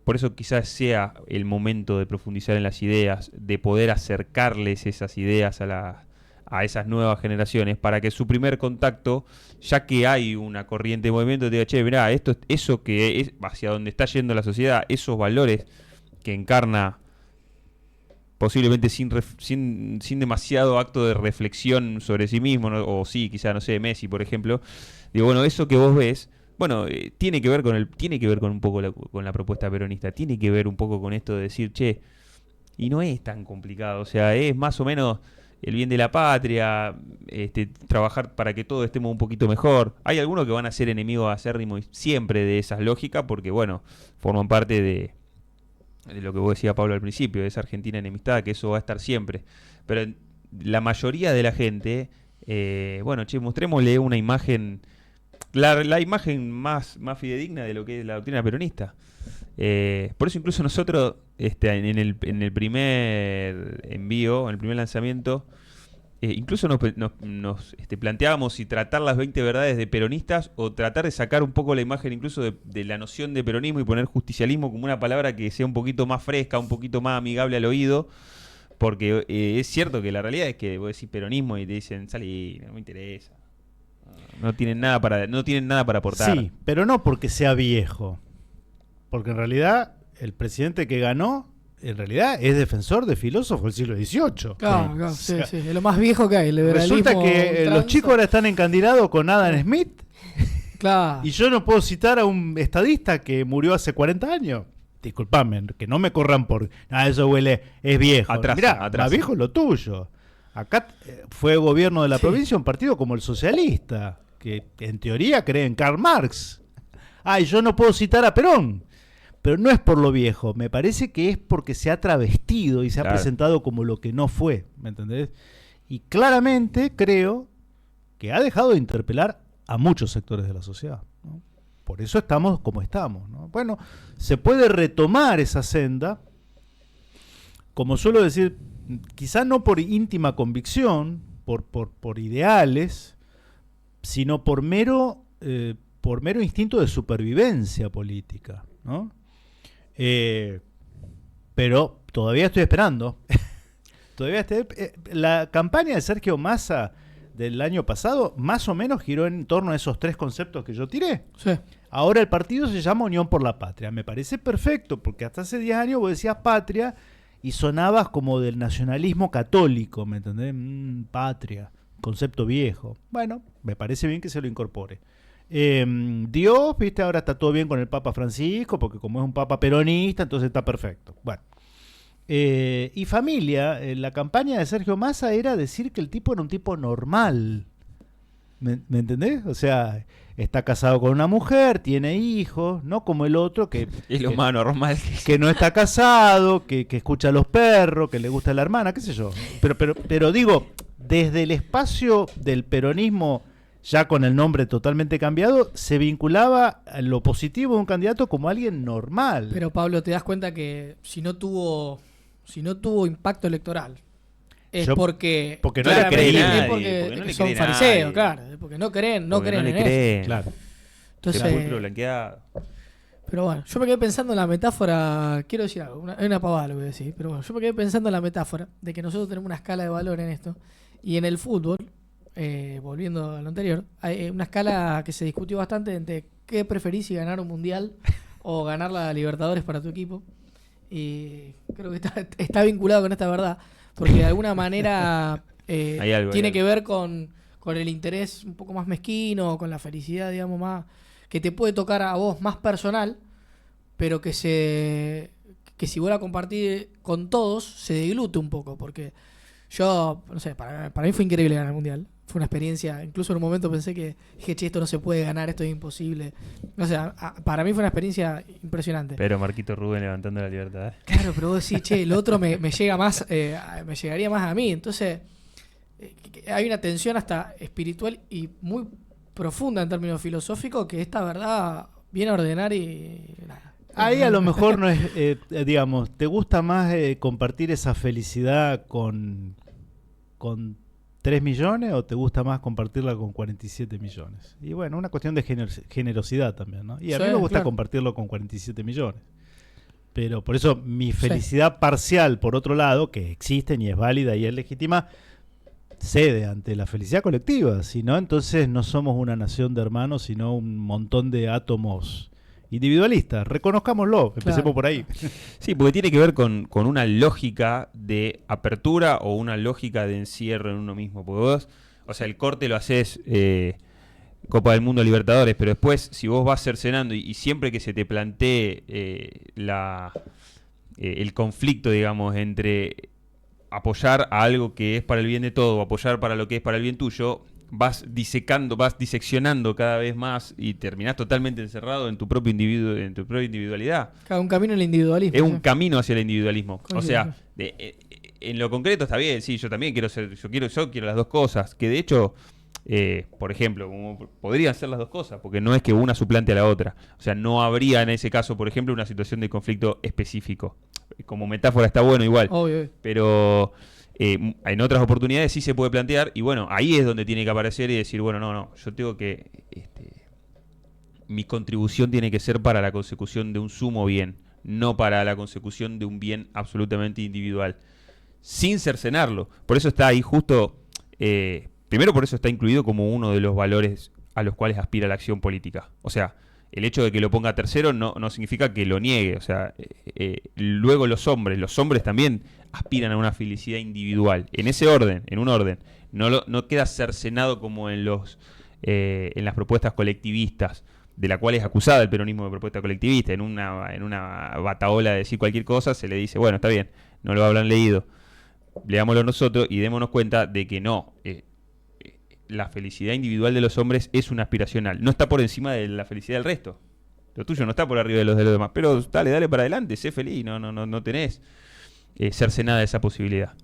por eso quizás sea el momento de profundizar en las ideas, de poder acercarles esas ideas a esas nuevas generaciones, para que su primer contacto, ya que hay una corriente de movimiento, te diga, che, mirá, eso que es hacia donde está yendo la sociedad, esos valores que encarna posiblemente sin demasiado acto de reflexión sobre sí mismo, ¿no? O sí, quizá, no sé, Messi, por ejemplo. Digo, bueno, eso que vos ves, bueno, tiene que ver con un poco con la propuesta peronista, tiene que ver un poco con esto de decir, che, y no es tan complicado, o sea, es más o menos el bien de la patria, trabajar para que todos estemos un poquito mejor. Hay algunos que van a ser enemigos acérrimos siempre de esas lógicas, porque, bueno, forman parte de lo que vos decías, Pablo, al principio, de esa Argentina enemistad, que eso va a estar siempre. Pero la mayoría de la gente, bueno, che, mostrémosle una imagen, la imagen más fidedigna de lo que es la doctrina peronista. Por eso incluso nosotros, en el primer envío, en el primer lanzamiento, incluso nos planteábamos si tratar las 20 verdades de peronistas o tratar de sacar un poco la imagen incluso de la noción de peronismo y poner justicialismo como una palabra que sea un poquito más fresca, un poquito más amigable al oído, porque es cierto que la realidad es que vos decís peronismo y te dicen, salí, no me interesa. No tienen nada para aportar. Sí, pero no porque sea viejo. Porque en realidad el presidente que ganó, en realidad es defensor de filósofos del siglo XVIII. Claro, sí, sí, es lo más viejo que hay, el liberalismo. Resulta que los chicos ahora están encandilados con Adam Smith. Claro. Y yo no puedo citar a un estadista que murió hace 40 años. Disculpame, que no me corran por... eso huele, es viejo. Mirá, más viejo es lo tuyo. Acá fue gobierno de la provincia un partido como el socialista, que en teoría cree en Karl Marx. Y yo no puedo citar a Perón. Pero no es por lo viejo, me parece que es porque se ha travestido y se ha presentado como lo que no fue, ¿me entendés? Y claramente creo que ha dejado de interpelar a muchos sectores de la sociedad, ¿no? Por eso estamos como estamos, ¿no? Bueno, se puede retomar esa senda, como suelo decir, quizá no por íntima convicción, por ideales, sino por mero instinto de supervivencia política, ¿no? Pero todavía estoy esperando. La campaña de Sergio Massa del año pasado más o menos giró en torno a esos 3 conceptos que yo tiré. Sí. Ahora el partido se llama Unión por la Patria. Me parece perfecto, porque hasta hace 10 años vos decías patria y sonabas como del nacionalismo católico, ¿me entendés? Patria, concepto viejo. Bueno, me parece bien que se lo incorpore. Dios, viste, ahora está todo bien con el Papa Francisco, porque como es un Papa peronista, entonces está perfecto. Bueno. Y familia, la campaña de Sergio Massa era decir que el tipo era un tipo normal. ¿Me entendés? O sea, está casado con una mujer, tiene hijos, no como el otro que es lo más normal. Que no está casado, que escucha a los perros, que le gusta la hermana, qué sé yo. Pero digo, desde el espacio del peronismo, ya con el nombre totalmente cambiado, se vinculaba a lo positivo de un candidato como alguien normal. Pero Pablo, te das cuenta que si no tuvo impacto electoral es porque no le cree nadie, porque son fariseos, claro, porque no creen en eso. Claro. Entonces, blanqueado. Pero bueno, yo me quedé pensando en la metáfora, quiero decir algo, una pavada lo voy a decir, pero bueno, yo me quedé pensando en la metáfora de que nosotros tenemos una escala de valor en esto, y en el fútbol, volviendo a lo anterior, hay una escala que se discutió bastante entre qué preferís, si ganar un mundial o ganar la Libertadores para tu equipo. Y creo que está vinculado con esta verdad, porque de alguna manera tiene que ver con el interés un poco más mezquino, con la felicidad, digamos, más que te puede tocar a vos más personal, pero que si vos la compartís con todos se diglute un poco, porque yo, no sé, para mí fue increíble ganar el mundial. Fue una experiencia, incluso en un momento pensé que dije, che, esto no se puede ganar, esto es imposible. O sea, para mí fue una experiencia impresionante. Pero Marquito Rubén levantando la Libertad. Claro, pero vos decís, che, el otro me llega más, me llegaría más a mí. Entonces, hay una tensión hasta espiritual y muy profunda en términos filosóficos que esta verdad viene a ordenar y... Ahí a lo mejor no es, digamos, te gusta más compartir esa felicidad con con 3 millones o te gusta más compartirla con 47 millones? Y bueno, una cuestión de generosidad también, ¿no? Y a mí me gusta compartirlo con 47 millones. Pero por eso mi felicidad parcial, por otro lado, que existe y es válida y es legítima, cede ante la felicidad colectiva. Si no, entonces no somos una nación de hermanos, sino un montón de átomos individualistas. Reconozcámoslo, empecemos por ahí. Sí, porque tiene que ver con una lógica de apertura o una lógica de encierro en uno mismo. Porque vos, o sea, el corte lo haces Copa del Mundo, Libertadores, pero después, si vos vas cercenando y siempre que se te plantee el conflicto, digamos, entre apoyar a algo que es para el bien de todo o apoyar para lo que es para el bien tuyo, vas diseccionando cada vez más y terminás totalmente encerrado en tu propio individuo, en tu propia individualidad. Un camino al individualismo. Es un camino hacia el individualismo. O sea, en lo concreto está bien, sí, yo también quiero ser, yo quiero las dos cosas, que de hecho, por ejemplo, como podrían ser las dos cosas, porque no es que una suplante a la otra. O sea, no habría en ese caso, por ejemplo, una situación de conflicto específico. Como metáfora está bueno igual. Obvio. Pero en otras oportunidades sí se puede plantear, y bueno, ahí es donde tiene que aparecer y decir, bueno, no, yo tengo que, mi contribución tiene que ser para la consecución de un sumo bien, no para la consecución de un bien absolutamente individual, sin cercenarlo. Por eso está ahí justo, primero por eso está incluido como uno de los valores a los cuales aspira la acción política. O sea, el hecho de que lo ponga tercero no significa que lo niegue. O sea, luego los hombres también aspiran a una felicidad individual. En ese orden, en un orden. No queda cercenado como en las propuestas colectivistas, de la cual es acusada el peronismo de propuesta colectivista. En una batahola de decir cualquier cosa se le dice, bueno, está bien, no lo habrán leído. Leámoslo nosotros y démonos cuenta de que no. La felicidad individual de los hombres es una aspiracional. No está por encima de la felicidad del resto. Lo tuyo no está por arriba de los demás. Pero dale para adelante, sé feliz. No tenés cercenada esa posibilidad.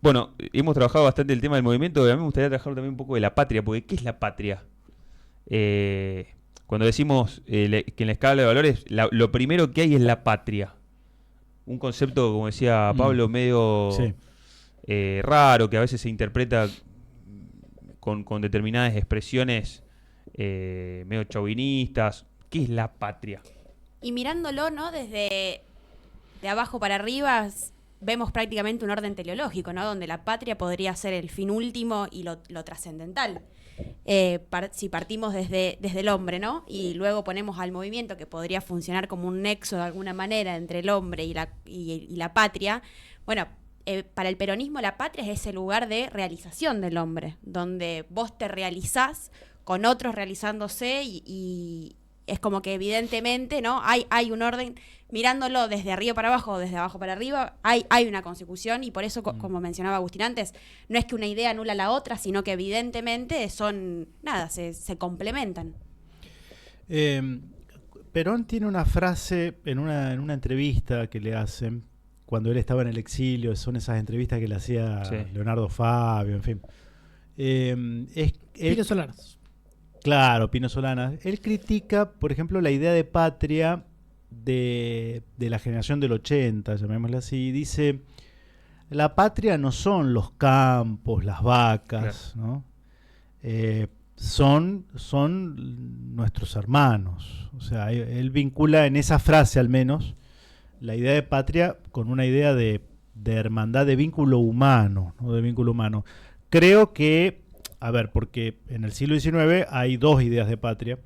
Bueno, hemos trabajado bastante el tema del movimiento. A mí me gustaría trabajar también un poco de la patria. Porque ¿qué es la patria? Cuando decimos que en la escala de valores, lo primero que hay es la patria. Un concepto, como decía Pablo, medio... Sí. Raro, que a veces se interpreta con determinadas expresiones medio chauvinistas. ¿Qué es la patria? Y mirándolo, ¿no? Desde de abajo para arriba, vemos prácticamente un orden teleológico, ¿no? Donde la patria podría ser el fin último y lo trascendental. Si partimos desde el hombre, ¿no? Y luego ponemos al movimiento, que podría funcionar como un nexo de alguna manera entre el hombre y la patria. Bueno, para el peronismo la patria es ese lugar de realización del hombre, donde vos te realizás con otros realizándose y es como que evidentemente, ¿no? Hay un orden, mirándolo desde arriba para abajo o desde abajo para arriba, hay una consecución y por eso, como mencionaba Agustín antes, no es que una idea anula la otra, sino que evidentemente se complementan. Perón tiene una frase en una entrevista que le hacen cuando él estaba en el exilio, son esas entrevistas que le hacía Leonardo Fabio, en fin. Pino Solanas. Claro, Pino Solanas. Él critica, por ejemplo, la idea de patria de la generación del 80, llamémosle así. Dice, la patria no son los campos, las vacas, ¿no? Son nuestros hermanos. O sea, él vincula en esa frase al menos la idea de patria con una idea de hermandad, de vínculo humano, ¿no? De vínculo humano. Creo que, porque en el siglo XIX hay dos ideas de patria.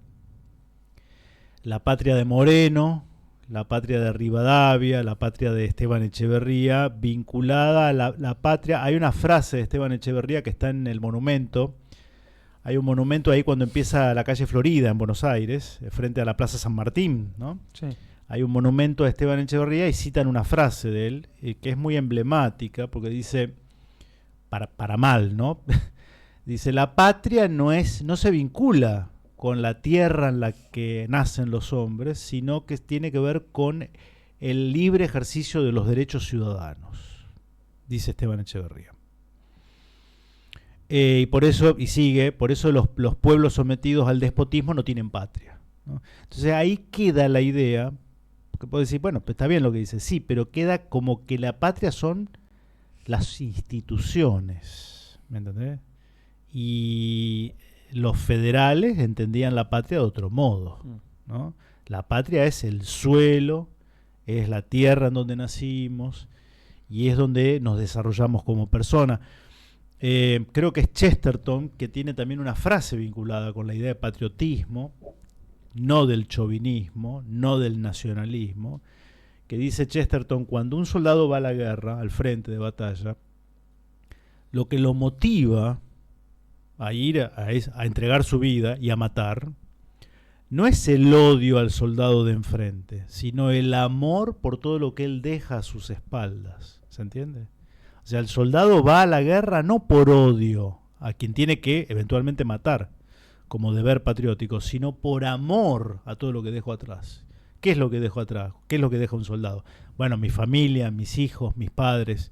La patria de Moreno, la patria de Rivadavia, la patria de Esteban Echeverría, vinculada a la patria. Hay una frase de Esteban Echeverría que está en el monumento. Hay un monumento ahí cuando empieza la calle Florida en Buenos Aires, frente a la Plaza San Martín, ¿no? Sí. Hay un monumento a Esteban Echeverría y citan una frase de él que es muy emblemática porque dice, para mal, ¿no? Dice, la patria no se vincula con la tierra en la que nacen los hombres, sino que tiene que ver con el libre ejercicio de los derechos ciudadanos, dice Esteban Echeverría. Por eso los pueblos sometidos al despotismo no tienen patria, ¿no? Entonces ahí queda la idea, Porque puedo decir, bueno, pues está bien lo que dice, sí, pero queda como que la patria son las instituciones, ¿me entendés? Y los federales entendían la patria de otro modo, ¿no? La patria es el suelo, es la tierra en donde nacimos y es donde nos desarrollamos como persona. Creo que es Chesterton que tiene también una frase vinculada con la idea de patriotismo, no del chauvinismo, no del nacionalismo, que dice Chesterton: cuando un soldado va a la guerra, al frente de batalla, lo que lo motiva a ir a entregar su vida y a matar, no es el odio al soldado de enfrente, sino el amor por todo lo que él deja a sus espaldas. ¿Se entiende? O sea, el soldado va a la guerra no por odio a quien tiene que eventualmente matar, como deber patriótico, sino por amor a todo lo que dejo atrás. ¿Qué es lo que dejo atrás? ¿Qué es lo que deja un soldado? Bueno, mi familia, mis hijos, mis padres,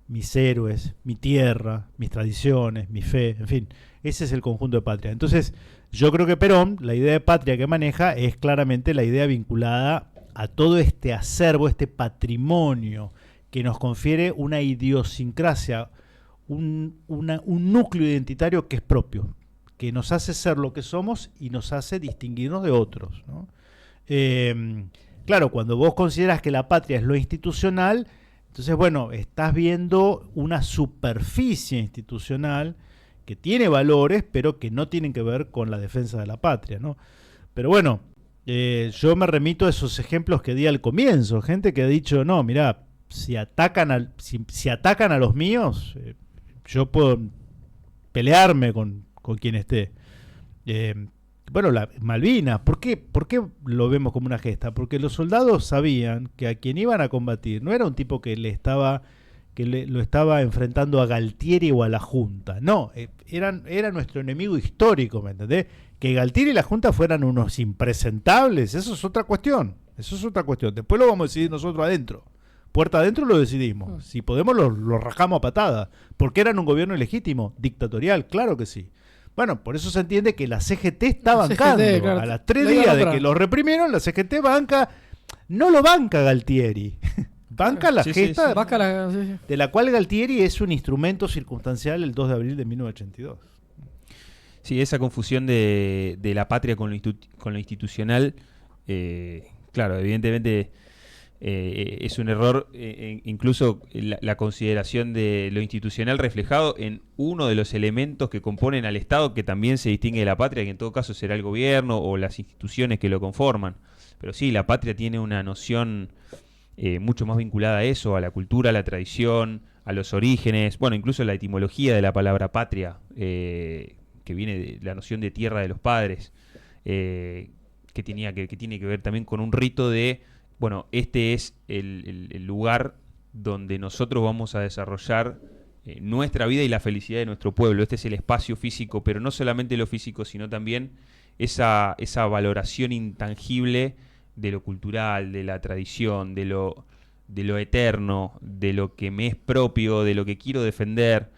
mis héroes, mi tierra, mis tradiciones, mi fe, en fin, ese es el conjunto de patria. Entonces, yo creo que Perón, la idea de patria que maneja es claramente la idea vinculada a todo este acervo, este patrimonio que nos confiere una idiosincrasia, un núcleo identitario que es propio, que nos hace ser lo que somos y nos hace distinguirnos de otros, ¿no? Claro, cuando vos consideras que la patria es lo institucional, entonces, bueno, estás viendo una superficie institucional que tiene valores, pero que no tienen que ver con la defensa de la patria, ¿no? Pero bueno, yo me remito a esos ejemplos que di al comienzo, gente que ha dicho, no, mirá, si atacan a los míos, yo puedo pelearme con quien esté. Bueno, Malvinas, ¿por qué lo vemos como una gesta? Porque los soldados sabían que a quien iban a combatir no era un tipo que lo estaba enfrentando a Galtieri o a la Junta. No, era nuestro enemigo histórico, ¿me entendés? Que Galtieri y la Junta fueran unos impresentables, eso es otra cuestión. Después lo vamos a decidir nosotros adentro. Puerta adentro lo decidimos. Si podemos lo rajamos a patada. ¿Por qué eran un gobierno ilegítimo? Dictatorial, claro que sí. Bueno, por eso se entiende que la CGT está bancando. Claro, a las 3 días de que lo reprimieron, la CGT banca. No lo banca Galtieri. Banca la gesta de la cual Galtieri es un instrumento circunstancial el 2 de abril de 1982. Sí, esa confusión de la patria con lo institucional, claro, evidentemente es un error, incluso la consideración de lo institucional reflejado en uno de los elementos que componen al Estado, que también se distingue de la patria, que en todo caso será el gobierno o las instituciones que lo conforman. Pero sí, la patria tiene una noción mucho más vinculada a eso, a la cultura, a la tradición, a los orígenes, bueno, incluso la etimología de la palabra patria, que viene de la noción de tierra de los padres, que tiene que ver también con un rito de, bueno, este es el lugar donde nosotros vamos a desarrollar nuestra vida y la felicidad de nuestro pueblo. Este es el espacio físico, pero no solamente lo físico, sino también esa valoración intangible de lo cultural, de la tradición, de lo eterno, de lo que me es propio, de lo que quiero defender,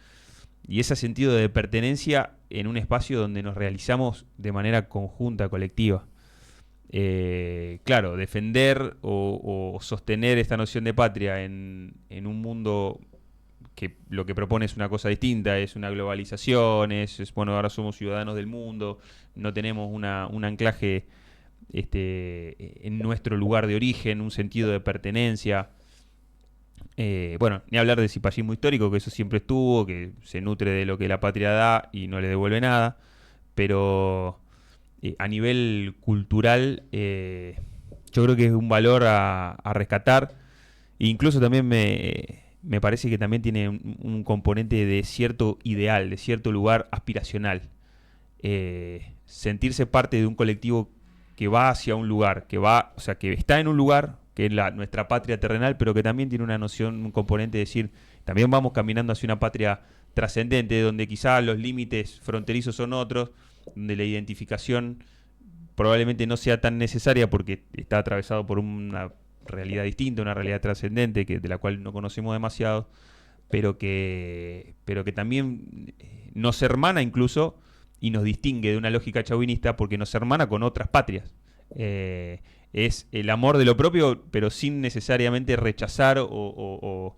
y ese sentido de pertenencia en un espacio donde nos realizamos de manera conjunta, colectiva. Claro, defender o sostener esta noción de patria en un mundo que lo que propone es una cosa distinta, es una globalización, bueno, ahora somos ciudadanos del mundo, no tenemos un anclaje en nuestro lugar de origen, un sentido de pertenencia. Bueno, ni hablar del cipallismo histórico, que eso siempre estuvo, que se nutre de lo que la patria da y no le devuelve nada, pero a nivel cultural yo creo que es un valor a rescatar, e incluso también me parece que también tiene un componente de cierto ideal, de cierto lugar aspiracional. Sentirse parte de un colectivo que va hacia un lugar, o sea, que está en un lugar, que es nuestra patria terrenal, pero que también tiene una noción, un componente de decir, también vamos caminando hacia una patria trascendente, donde quizás los límites fronterizos son otros, donde la identificación probablemente no sea tan necesaria porque está atravesado por una realidad distinta, una realidad trascendente de la cual no conocemos demasiado, pero que también nos hermana incluso y nos distingue de una lógica chauvinista porque nos hermana con otras patrias. es el amor de lo propio, pero sin necesariamente rechazar o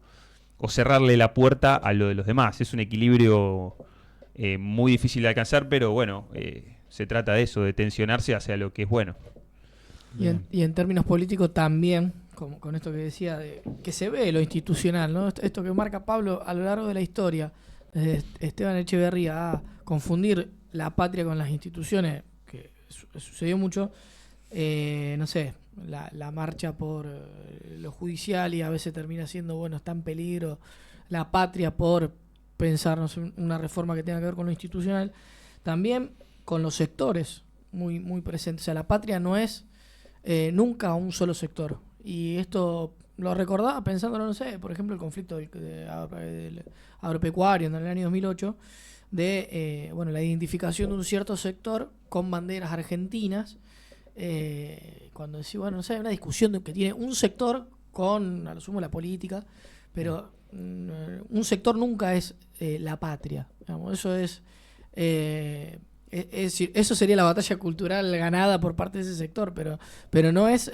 cerrarle la puerta a lo de los demás. Es un equilibrio muy difícil de alcanzar, pero bueno, se trata de eso, de tensionarse hacia lo que es bueno. Y en términos políticos también, con esto que decía, que se ve lo institucional, ¿no? Esto que marca Pablo a lo largo de la historia, desde Esteban Echeverría a confundir la patria con las instituciones, que sucedió mucho, no sé, la marcha por lo judicial y a veces termina siendo, bueno, está en peligro la patria por pensarnos una reforma que tenga que ver con lo institucional, también con los sectores muy, muy presentes. O sea, la patria no es nunca un solo sector. Y esto lo recordaba pensándolo, no sé, por ejemplo, el conflicto del agropecuario en el año 2008, de la identificación de un cierto sector con banderas argentinas, cuando decía, bueno, no sé, una discusión que tiene un sector con, a lo sumo, la política, pero un sector nunca es la patria. Digamos, eso es decir, eso sería la batalla cultural ganada por parte de ese sector, pero no es,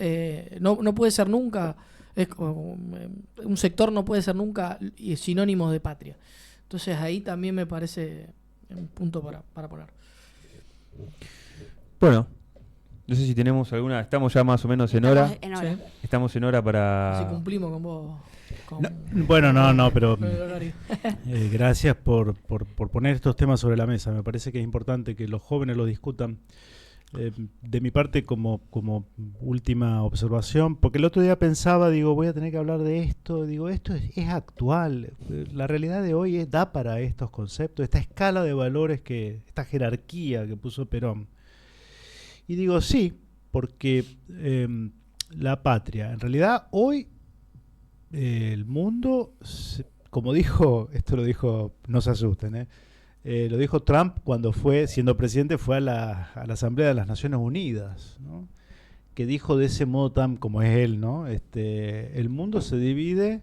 no puede ser nunca, un sector no puede ser nunca sinónimo de patria. Entonces ahí también me parece un punto para poner. Bueno, no sé si tenemos alguna, estamos ya más o menos en hora. Sí. Estamos en hora para... Si cumplimos con vos. Pero gracias por poner estos temas sobre la mesa. Me parece que es importante que los jóvenes los discutan. De mi parte, como última observación, porque el otro día pensaba, digo, voy a tener que hablar de esto, digo, esto es actual. La realidad de hoy da para estos conceptos, esta escala de valores, esta jerarquía que puso Perón. Y digo, sí, porque la patria, en realidad hoy el mundo, como dijo, esto lo dijo, no se asusten, lo dijo Trump cuando siendo presidente, fue a la Asamblea de las Naciones Unidas, ¿no? Que dijo de ese modo tan como es él, ¿no? El mundo se divide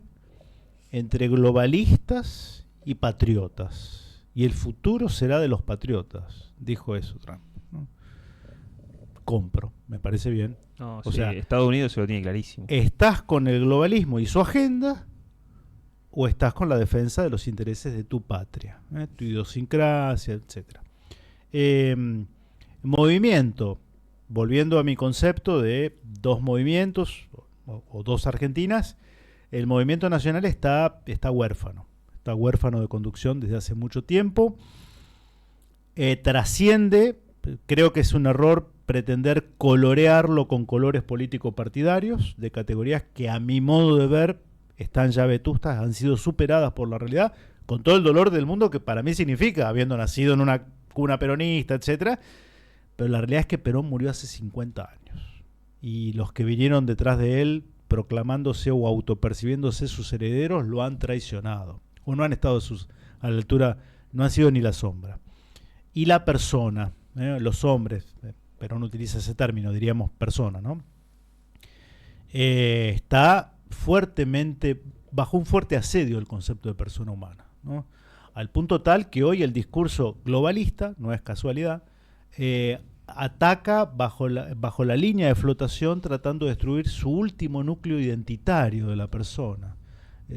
entre globalistas y patriotas, y el futuro será de los patriotas, dijo eso Trump, ¿no? Compro, me parece bien. No, o sea, Estados Unidos se lo tiene clarísimo. ¿Estás con el globalismo y su agenda o estás con la defensa de los intereses de tu patria, tu idiosincrasia, etcétera? Movimiento, volviendo a mi concepto de dos movimientos o dos Argentinas, el movimiento nacional está huérfano de conducción desde hace mucho tiempo, trasciende, creo que es un error pretender colorearlo con colores político-partidarios de categorías que a mi modo de ver están ya vetustas, han sido superadas por la realidad, con todo el dolor del mundo que para mí significa, habiendo nacido en una cuna peronista, etcétera, pero la realidad es que Perón murió hace 50 años y los que vinieron detrás de él proclamándose o autopercibiéndose sus herederos lo han traicionado o no han estado a la altura, no han sido ni la sombra. Y la persona, los hombres, Perón utiliza ese término, diríamos persona, ¿no? Está fuertemente, bajo un fuerte asedio el concepto de persona humana, ¿no? Al punto tal que hoy el discurso globalista, no es casualidad, ataca bajo la línea de flotación tratando de destruir su último núcleo identitario de la persona.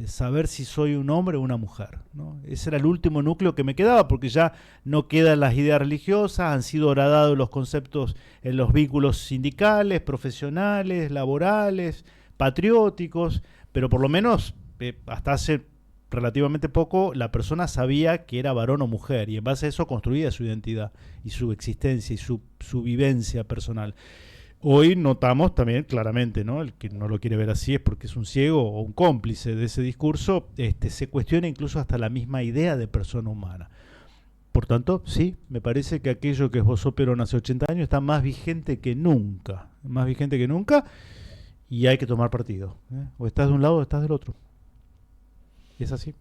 Saber si soy un hombre o una mujer, ¿no? Ese era el último núcleo que me quedaba, porque ya no quedan las ideas religiosas, han sido horadados los conceptos en los vínculos sindicales, profesionales, laborales, patrióticos, pero por lo menos hasta hace relativamente poco la persona sabía que era varón o mujer y en base a eso construía su identidad y su existencia y su vivencia personal. Hoy notamos también claramente, ¿no? El que no lo quiere ver así es porque es un ciego o un cómplice de ese discurso, se cuestiona incluso hasta la misma idea de persona humana. Por tanto, sí, me parece que aquello que esbozó Perón hace 80 años está más vigente que nunca, y hay que tomar partido, ¿eh? O estás de un lado o estás del otro. Y es así.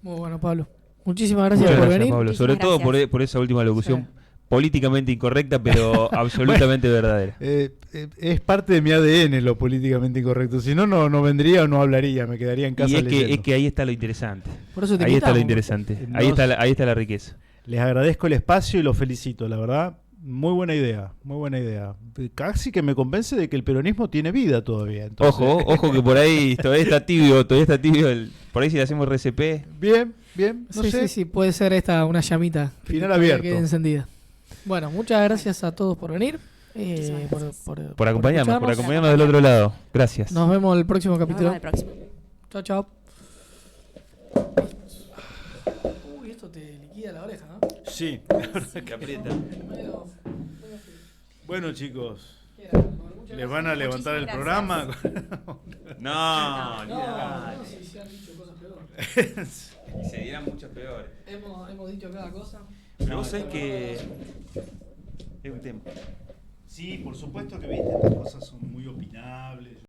Muy bueno, Pablo. Muchísimas gracias por venir. Pablo. Sobre todo por esa última locución. Sí. Políticamente incorrecta, pero absolutamente verdadera. Es parte de mi ADN lo políticamente incorrecto. Si no, no vendría o no hablaría, me quedaría en casa leyendo. Es que ahí está lo interesante. Por eso ahí está lo interesante. Ahí está la riqueza. Les agradezco el espacio y los felicito, la verdad. Muy buena idea, muy buena idea. Casi que me convence de que el peronismo tiene vida todavía. Entonces. Ojo que por ahí todavía está tibio, por ahí si le hacemos RCP. Bien, no sé. Sí, puede ser esta una llamita. Final abierto. Que quede encendida. Bueno, muchas gracias a todos por venir. Por acompañarnos del otro lado. Gracias. Nos vemos el próximo capítulo. Nos vemos el próximo. Chao. Uy, esto te liquida la oreja, ¿no? Sí, la verdad que aprieta. Bueno, chicos, ¿les van a levantar el programa? No, si se han dicho cosas peores. se dieran muchas peores. Hemos dicho cada cosa. Pero vos sabés que es un tema. Sí, por supuesto que viste, estas cosas son muy opinables.